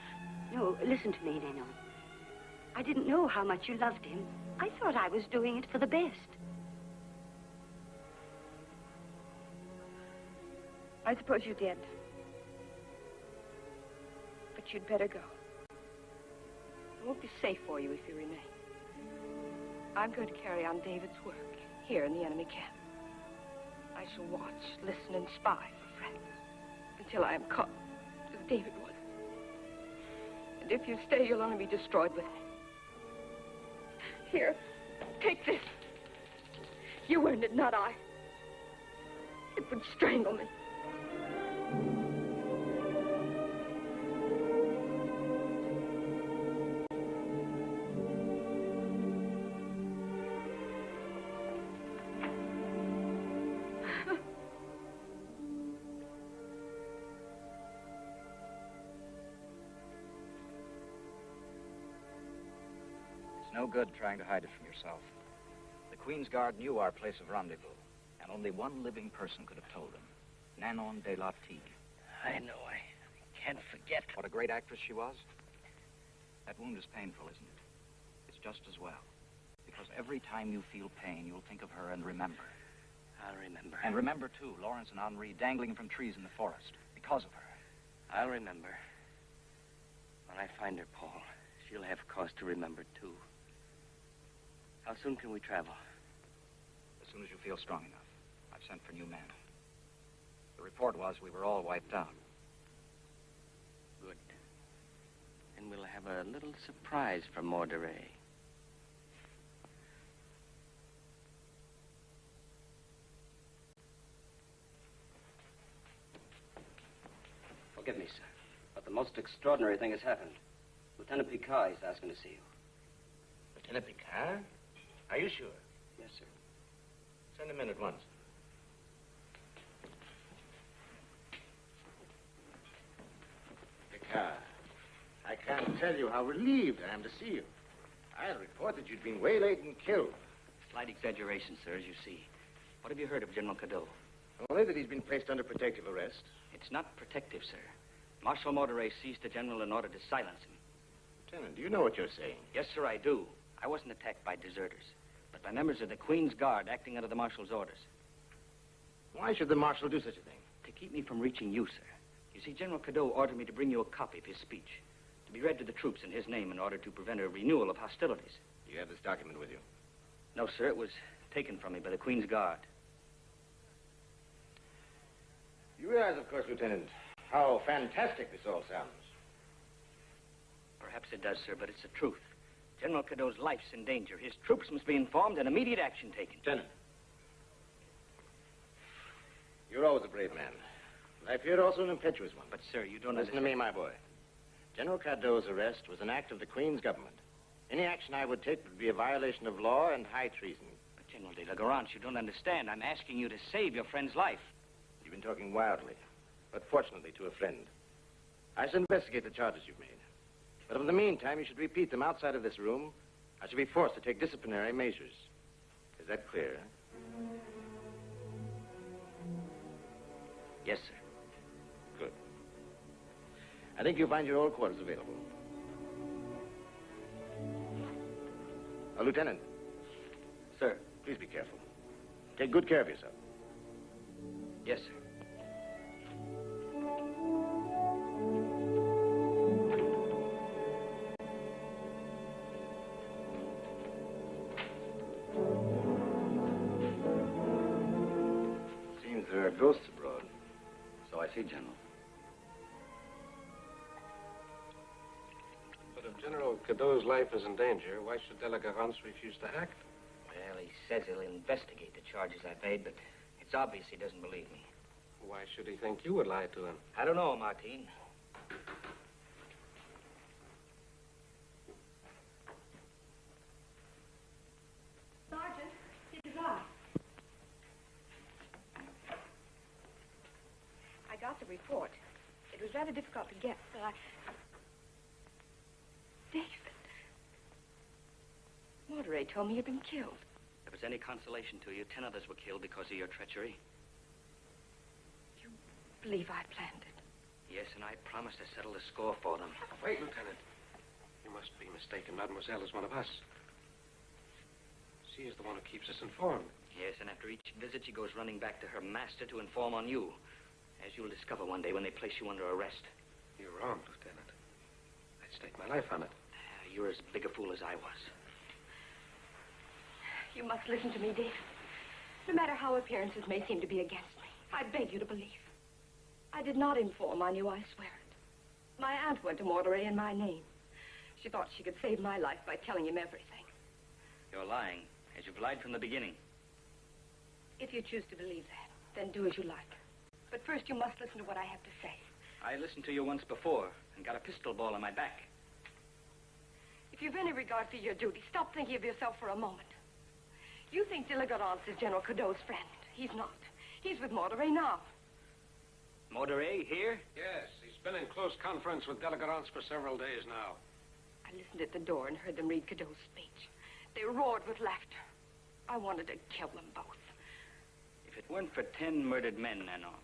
No, listen to me, Nano. I didn't know how much you loved him. I thought I was doing it for the best. I suppose you did. But you'd better go. It won't be safe for you if you remain. I'm going to carry on David's work here in the enemy camp. I shall watch, listen, and spy for friends until I am caught, as David was. And if you stay, you'll only be destroyed with me. Here, take this. You earned it, not I. It would strangle me. No good trying to hide it from yourself. The Queen's Guard knew our place of rendezvous, and only one living person could have told them. Nanon de la Tigue. I know. I can't forget. What a great actress she was. That wound is painful, isn't it? It's just as well. Because every time you feel pain, you'll think of her and remember. I'll remember. And remember, too, Lawrence and Henri dangling from trees in the forest because of her. I'll remember. When I find her, Paul, she'll have cause to remember, too. How soon can we travel? As soon as you feel strong enough. I've sent for new men. The report was we were all wiped out. Good. And we'll have a little surprise for Morderet. Forgive me, sir, but the most extraordinary thing has happened. Lieutenant Picard is asking to see you. Lieutenant Picard? Are you sure? Yes, sir. Send him in at once. Picard, I can't tell you how relieved I am to see you. I had a report that you'd been waylaid and killed. Slight exaggeration, sir, as you see. What have you heard of General Cadeau? Only that he's been placed under protective arrest. It's not protective, sir. Marshal Mortaret seized the general in order to silence him. Lieutenant, do you know what you're saying? Yes, sir, I do. I wasn't attacked by deserters, but by members of the Queen's Guard acting under the Marshal's orders. Why should the Marshal do such a thing? To keep me from reaching you, sir. You see, General Cadeau ordered me to bring you a copy of his speech, to be read to the troops in his name in order to prevent a renewal of hostilities. Do you have this document with you? No, sir, it was taken from me by the Queen's Guard. You realize, of course, Lieutenant, how fantastic this all sounds. Perhaps it does, sir, but it's the truth. General Cadeau's life's in danger. His troops must be informed and immediate action taken. Lieutenant, you're always a brave man. I fear also an impetuous one. But, sir, you don't Listen to me, my boy. General Cadeau's arrest was an act of the Queen's government. Any action I would take would be a violation of law and high treason. But, General de la Garance, you don't understand. I'm asking you to save your friend's life. You've been talking wildly, but fortunately to a friend. I shall investigate the charges you've made. But in the meantime, you should repeat them outside of this room. I shall be forced to take disciplinary measures. Is that clear? Yes, sir. Good. I think you'll find your old quarters available. Lieutenant. Sir. Please be careful. Take good care of yourself. Yes, sir. Seems there are ghosts abroad. So I see, General. But if General Cadeau's life is in danger, why should de la Garance refuse to act? Well, he says he'll investigate the charges I've made, but it's obvious he doesn't believe me. Why should he think you would lie to him? I don't know, Martine. Sergeant, it is I. I got the report. It was rather difficult to get, but David. Mortaret told me you'd been killed. If it's any consolation to you, 10 others were killed because of your treachery. You believe I planned it? Yes, and I promised to settle the score for them. Wait, Lieutenant. You must be mistaken. Mademoiselle is one of us. She is the one who keeps us informed. Yes, and after each visit, she goes running back to her master to inform on you. As you'll discover one day when they place you under arrest. You're wrong, Lieutenant. I'd stake my life on it. You're as big a fool as I was. You must listen to me, David. No matter how appearances may seem to be against me, I beg you to believe. I did not inform on you, I swear it. My aunt went to Mortaret in my name. She thought she could save my life by telling him everything. You're lying, as you've lied from the beginning. If you choose to believe that, then do as you like. But first you must listen to what I have to say. I listened to you once before and got a pistol ball in my back. If you've any regard for your duty, stop thinking of yourself for a moment. You think de la Garance is General Cadeau's friend. He's not. He's with Mortaret now. Mortaret here? Yes, he's been in close conference with de la Garance for several days now. I listened at the door and heard them read Cadeau's speech. They roared with laughter. I wanted to kill them both. If it weren't for 10 murdered men, Nanon,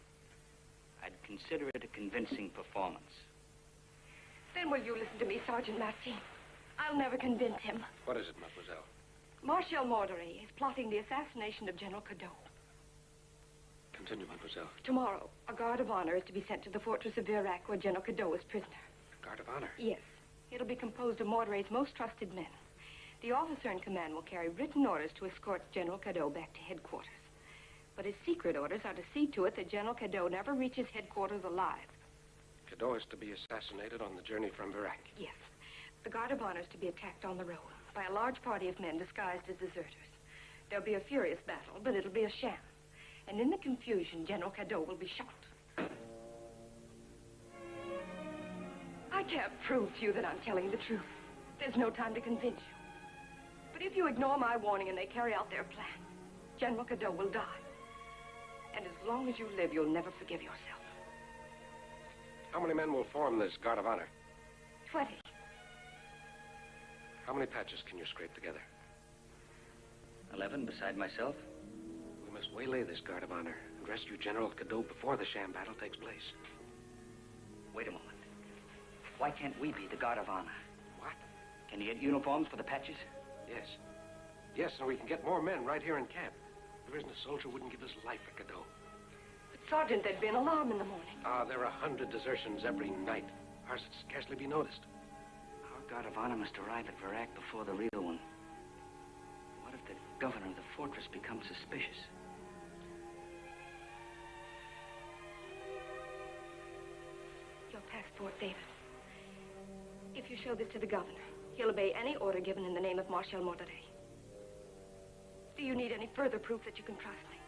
I'd consider it a convincing performance. Then will you listen to me, Sergeant Martin? I'll never convince him. What is it, Mademoiselle? Marshal Mortaret is plotting the assassination of General Cadeau. Continue, Mademoiselle. Tomorrow, a guard of honor is to be sent to the fortress of Virac where General Cadeau is prisoner. A guard of honor? Yes. It'll be composed of Mortaret's most trusted men. The officer in command will carry written orders to escort General Cadeau back to headquarters. But his secret orders are to see to it that General Cadeau never reaches headquarters alive. Cadeau is to be assassinated on the journey from Virac. Yes. The guard of honor is to be attacked on the road by a large party of men disguised as deserters. There'll be a furious battle, but it'll be a sham. And in the confusion, General Cadeau will be shot. can't prove to you that I'm telling the truth. There's no time to convince you. But if you ignore my warning and they carry out their plan, General Cadeau will die. And as long as you live, you'll never forgive yourself. How many men will form this Guard of Honor? 20. How many patches can you scrape together? 11 beside myself. We must waylay this Guard of Honor and rescue General Cadeau before the sham battle takes place. Wait a moment. Why can't we be the Guard of Honor? What? Can you get uniforms for the patches? Yes. Yes, and we can get more men right here in camp. There isn't a soldier who wouldn't give his life for Cadeau. But, Sergeant, there'd be an alarm in the morning. There are 100 desertions every night. Ours would scarcely be noticed. Our Guard of Honor must arrive at Verac before the real one. What if the governor of the fortress becomes suspicious? Your passport, David. If you show this to the governor, he'll obey any order given in the name of Marshal Mortaret. Do you need any further proof that you can trust me?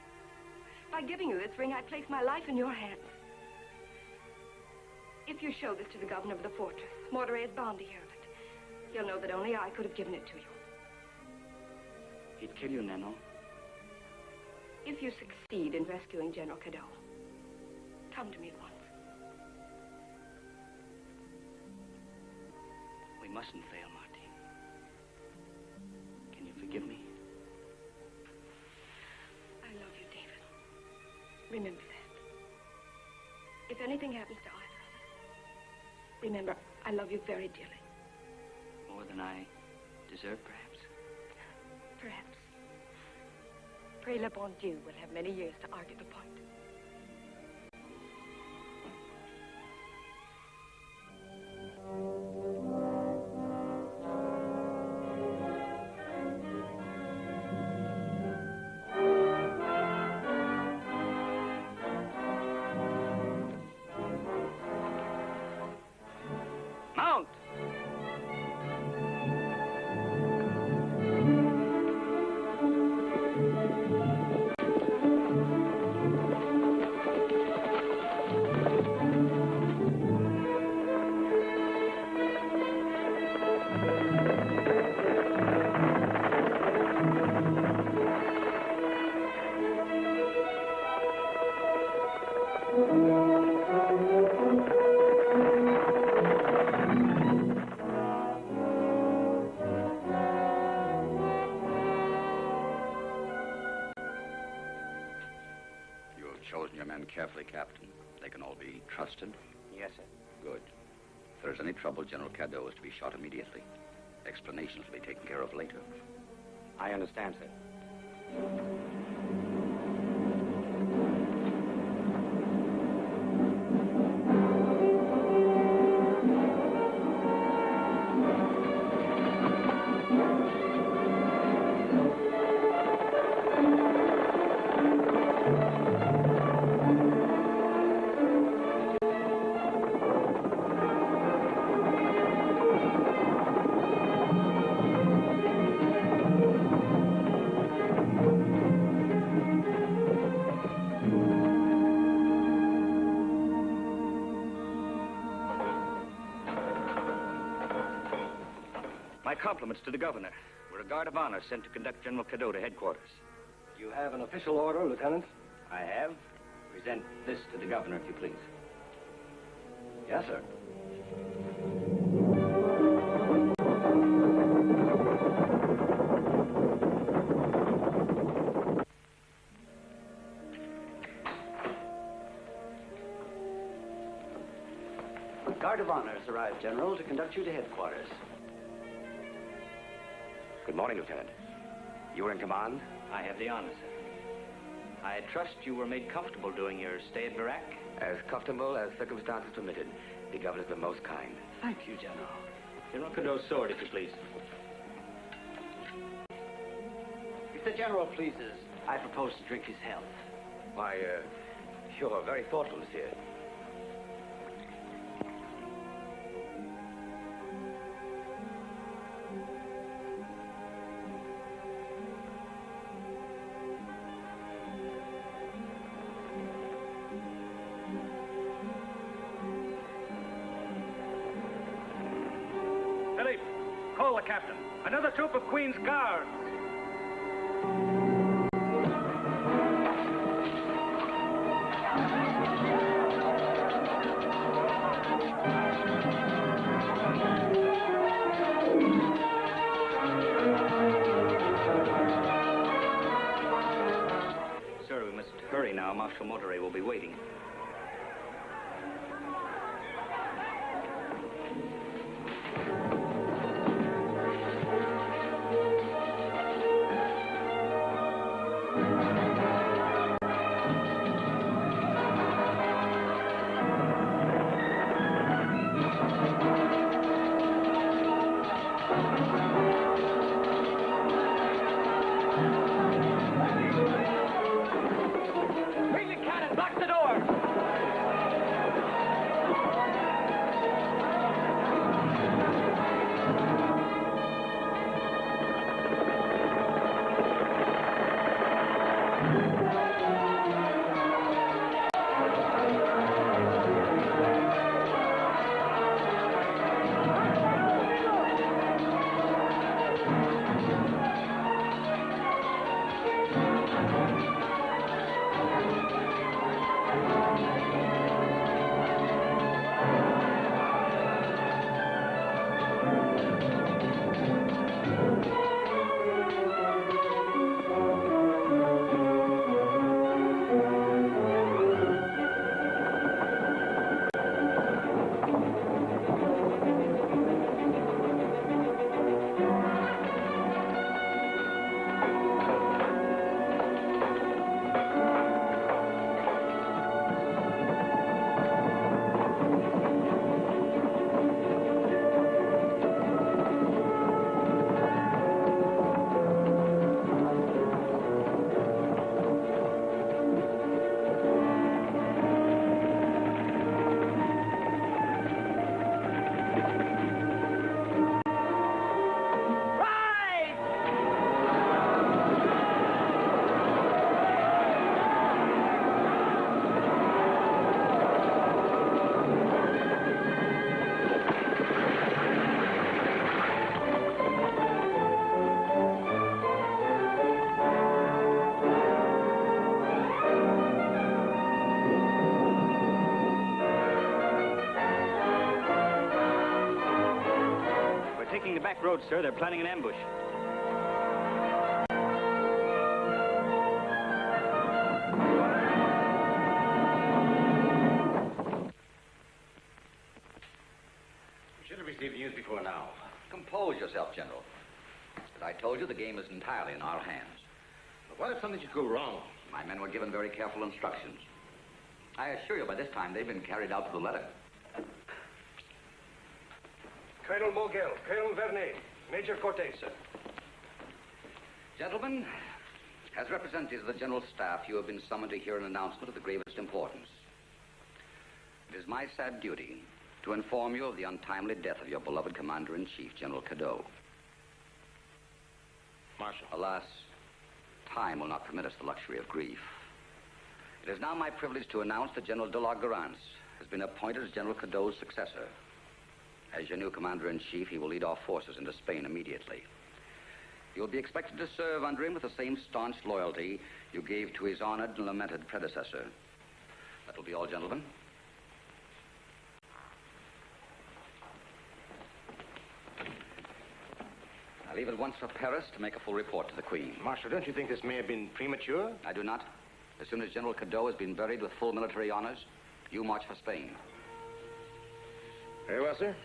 By giving you this ring, I place my life in your hands. If you show this to the governor of the fortress, Mortaret is bound to hear of it. He'll know that only I could have given it to you. He'd kill you, Nano. If you succeed in rescuing General Cadeau, come to me at once. We mustn't fail, Martine. Can you forgive me? I love you, David. Remember that. If anything happens to either of us, remember, I love you very dearly. More than I deserve, perhaps? Perhaps. Pray le bon Dieu will have many years to argue the point. Mount! Chosen your men carefully, Captain. They can all be trusted? Yes, sir. Good. If there's any trouble, General Cadeau is to be shot immediately. Explanations will be taken care of later. I understand, sir. My compliments to the governor. We're a Guard of Honor sent to conduct General Cadeau to headquarters. You have an official order, Lieutenant? I have. Present this to the governor, if you please. Yes, sir. Guard of Honor has arrived, General, to conduct you to headquarters. Good morning, Lieutenant. You were in command? I have the honor, sir. I trust you were made comfortable during your stay at Verac? As comfortable as circumstances permitted. The governor's been most kind. Thank you, General. General Cadeau's sword, if you please. If the General pleases, I propose to drink his health. Why, you're very thoughtful, monsieur. Philippe, call the captain. Another troop of Queen's Guards. Sir, we must hurry now. Marshal Motoret will be waiting. Bring the cannon! Block the door! Taking the back road, sir. They're planning an ambush. We should have received news before now. Compose yourself, General. As I told you, the game is entirely in our hands. But what if something should go wrong? My men were given very careful instructions. I assure you, by this time, they've been carried out to the letter. Colonel Mogel, Colonel Vernet, Major Cortez, sir. Gentlemen, as representatives of the General Staff, you have been summoned to hear an announcement of the gravest importance. It is my sad duty to inform you of the untimely death of your beloved Commander-in-Chief, General Cadeau. Marshal. Alas, time will not permit us the luxury of grief. It is now my privilege to announce that General de la Garance has been appointed as General Cadeau's successor. As your new Commander-in-Chief, he will lead our forces into Spain immediately. You will be expected to serve under him with the same staunch loyalty you gave to his honored and lamented predecessor. That will be all, gentlemen. I leave at once for Paris to make a full report to the Queen. Marshal, don't you think this may have been premature? I do not. As soon as General Cadeau has been buried with full military honors, you march for Spain. Very well, sir.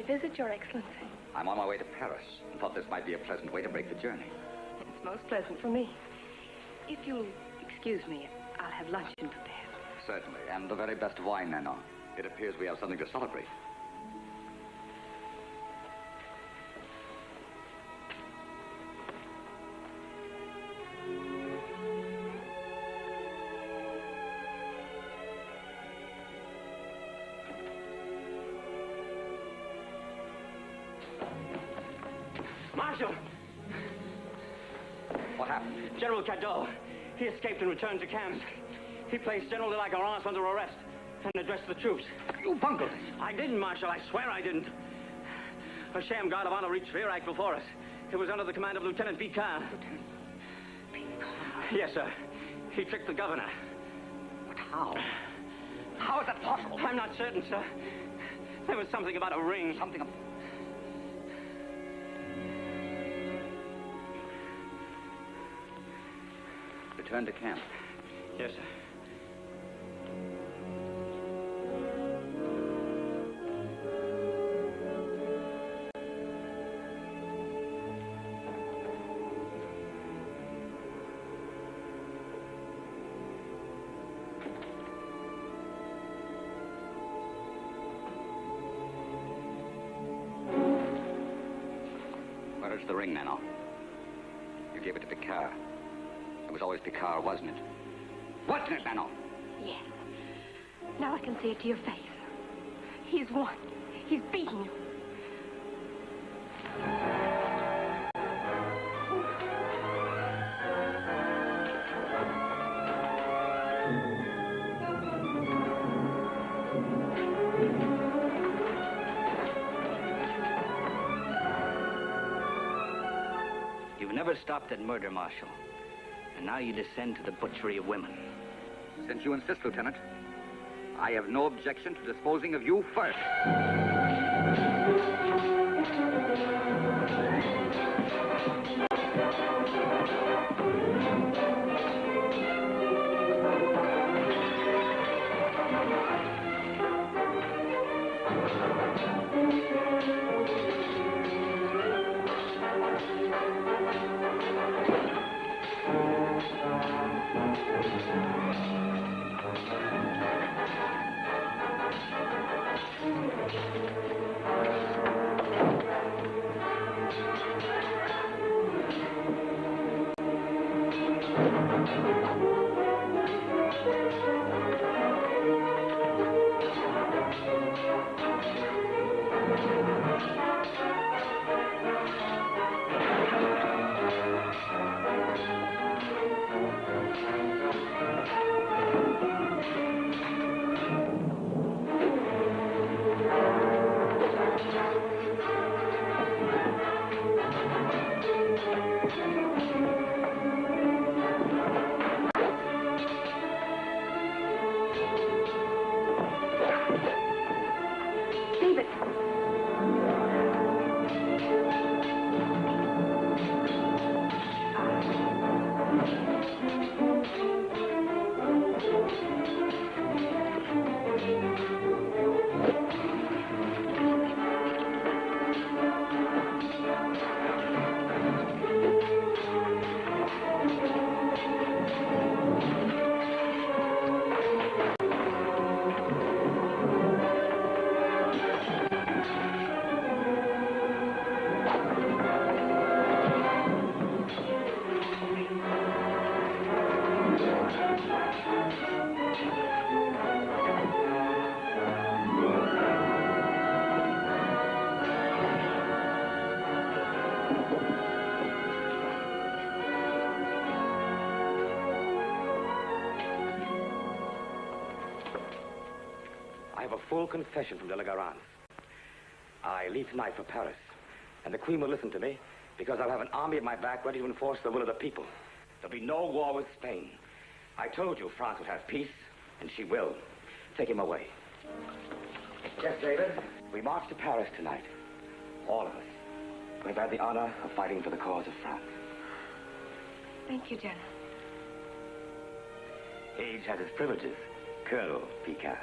Visit, Your Excellency. I'm on my way to Paris and thought this might be a pleasant way to break the journey. It's most pleasant for me. If you'll excuse me, I'll have luncheon prepared. Certainly, and the very best wine, Nanon. It appears we have something to celebrate. Marshal! What happened? General Cadeau. He escaped and returned to camp. He placed General de la Garance under arrest and addressed the troops. You bungled it. I didn't, Marshal. I swear I didn't. A sham guard of honor reached rear act before us. It was under the command of Lieutenant Picard. Lieutenant Picard? Yes, sir. He tricked the governor. But how? How is that possible? I'm not certain, sir. There was something about a ring. Something about... Return to camp. Yes, sir. Where is the ring, Nanon? You gave it to Picard. It was always Picard, wasn't it? Wasn't it, Nanon? Yes. Now I can see it to your face. He's won. He's beaten you. You've never stopped at murder, Marshal. And now you descend to the butchery of women. Since you insist, Lieutenant, I have no objection to disposing of you first. I have a full confession from de la Garance. I leave tonight for Paris, and the Queen will listen to me because I'll have an army at my back ready to enforce the will of the people. There'll be no war with Spain. I told you France would have peace, and she will. Take him away. Yes, David, we march to Paris tonight. All of us. We've had the honor of fighting for the cause of France. Thank you, General. Age has its privileges, Colonel Picard.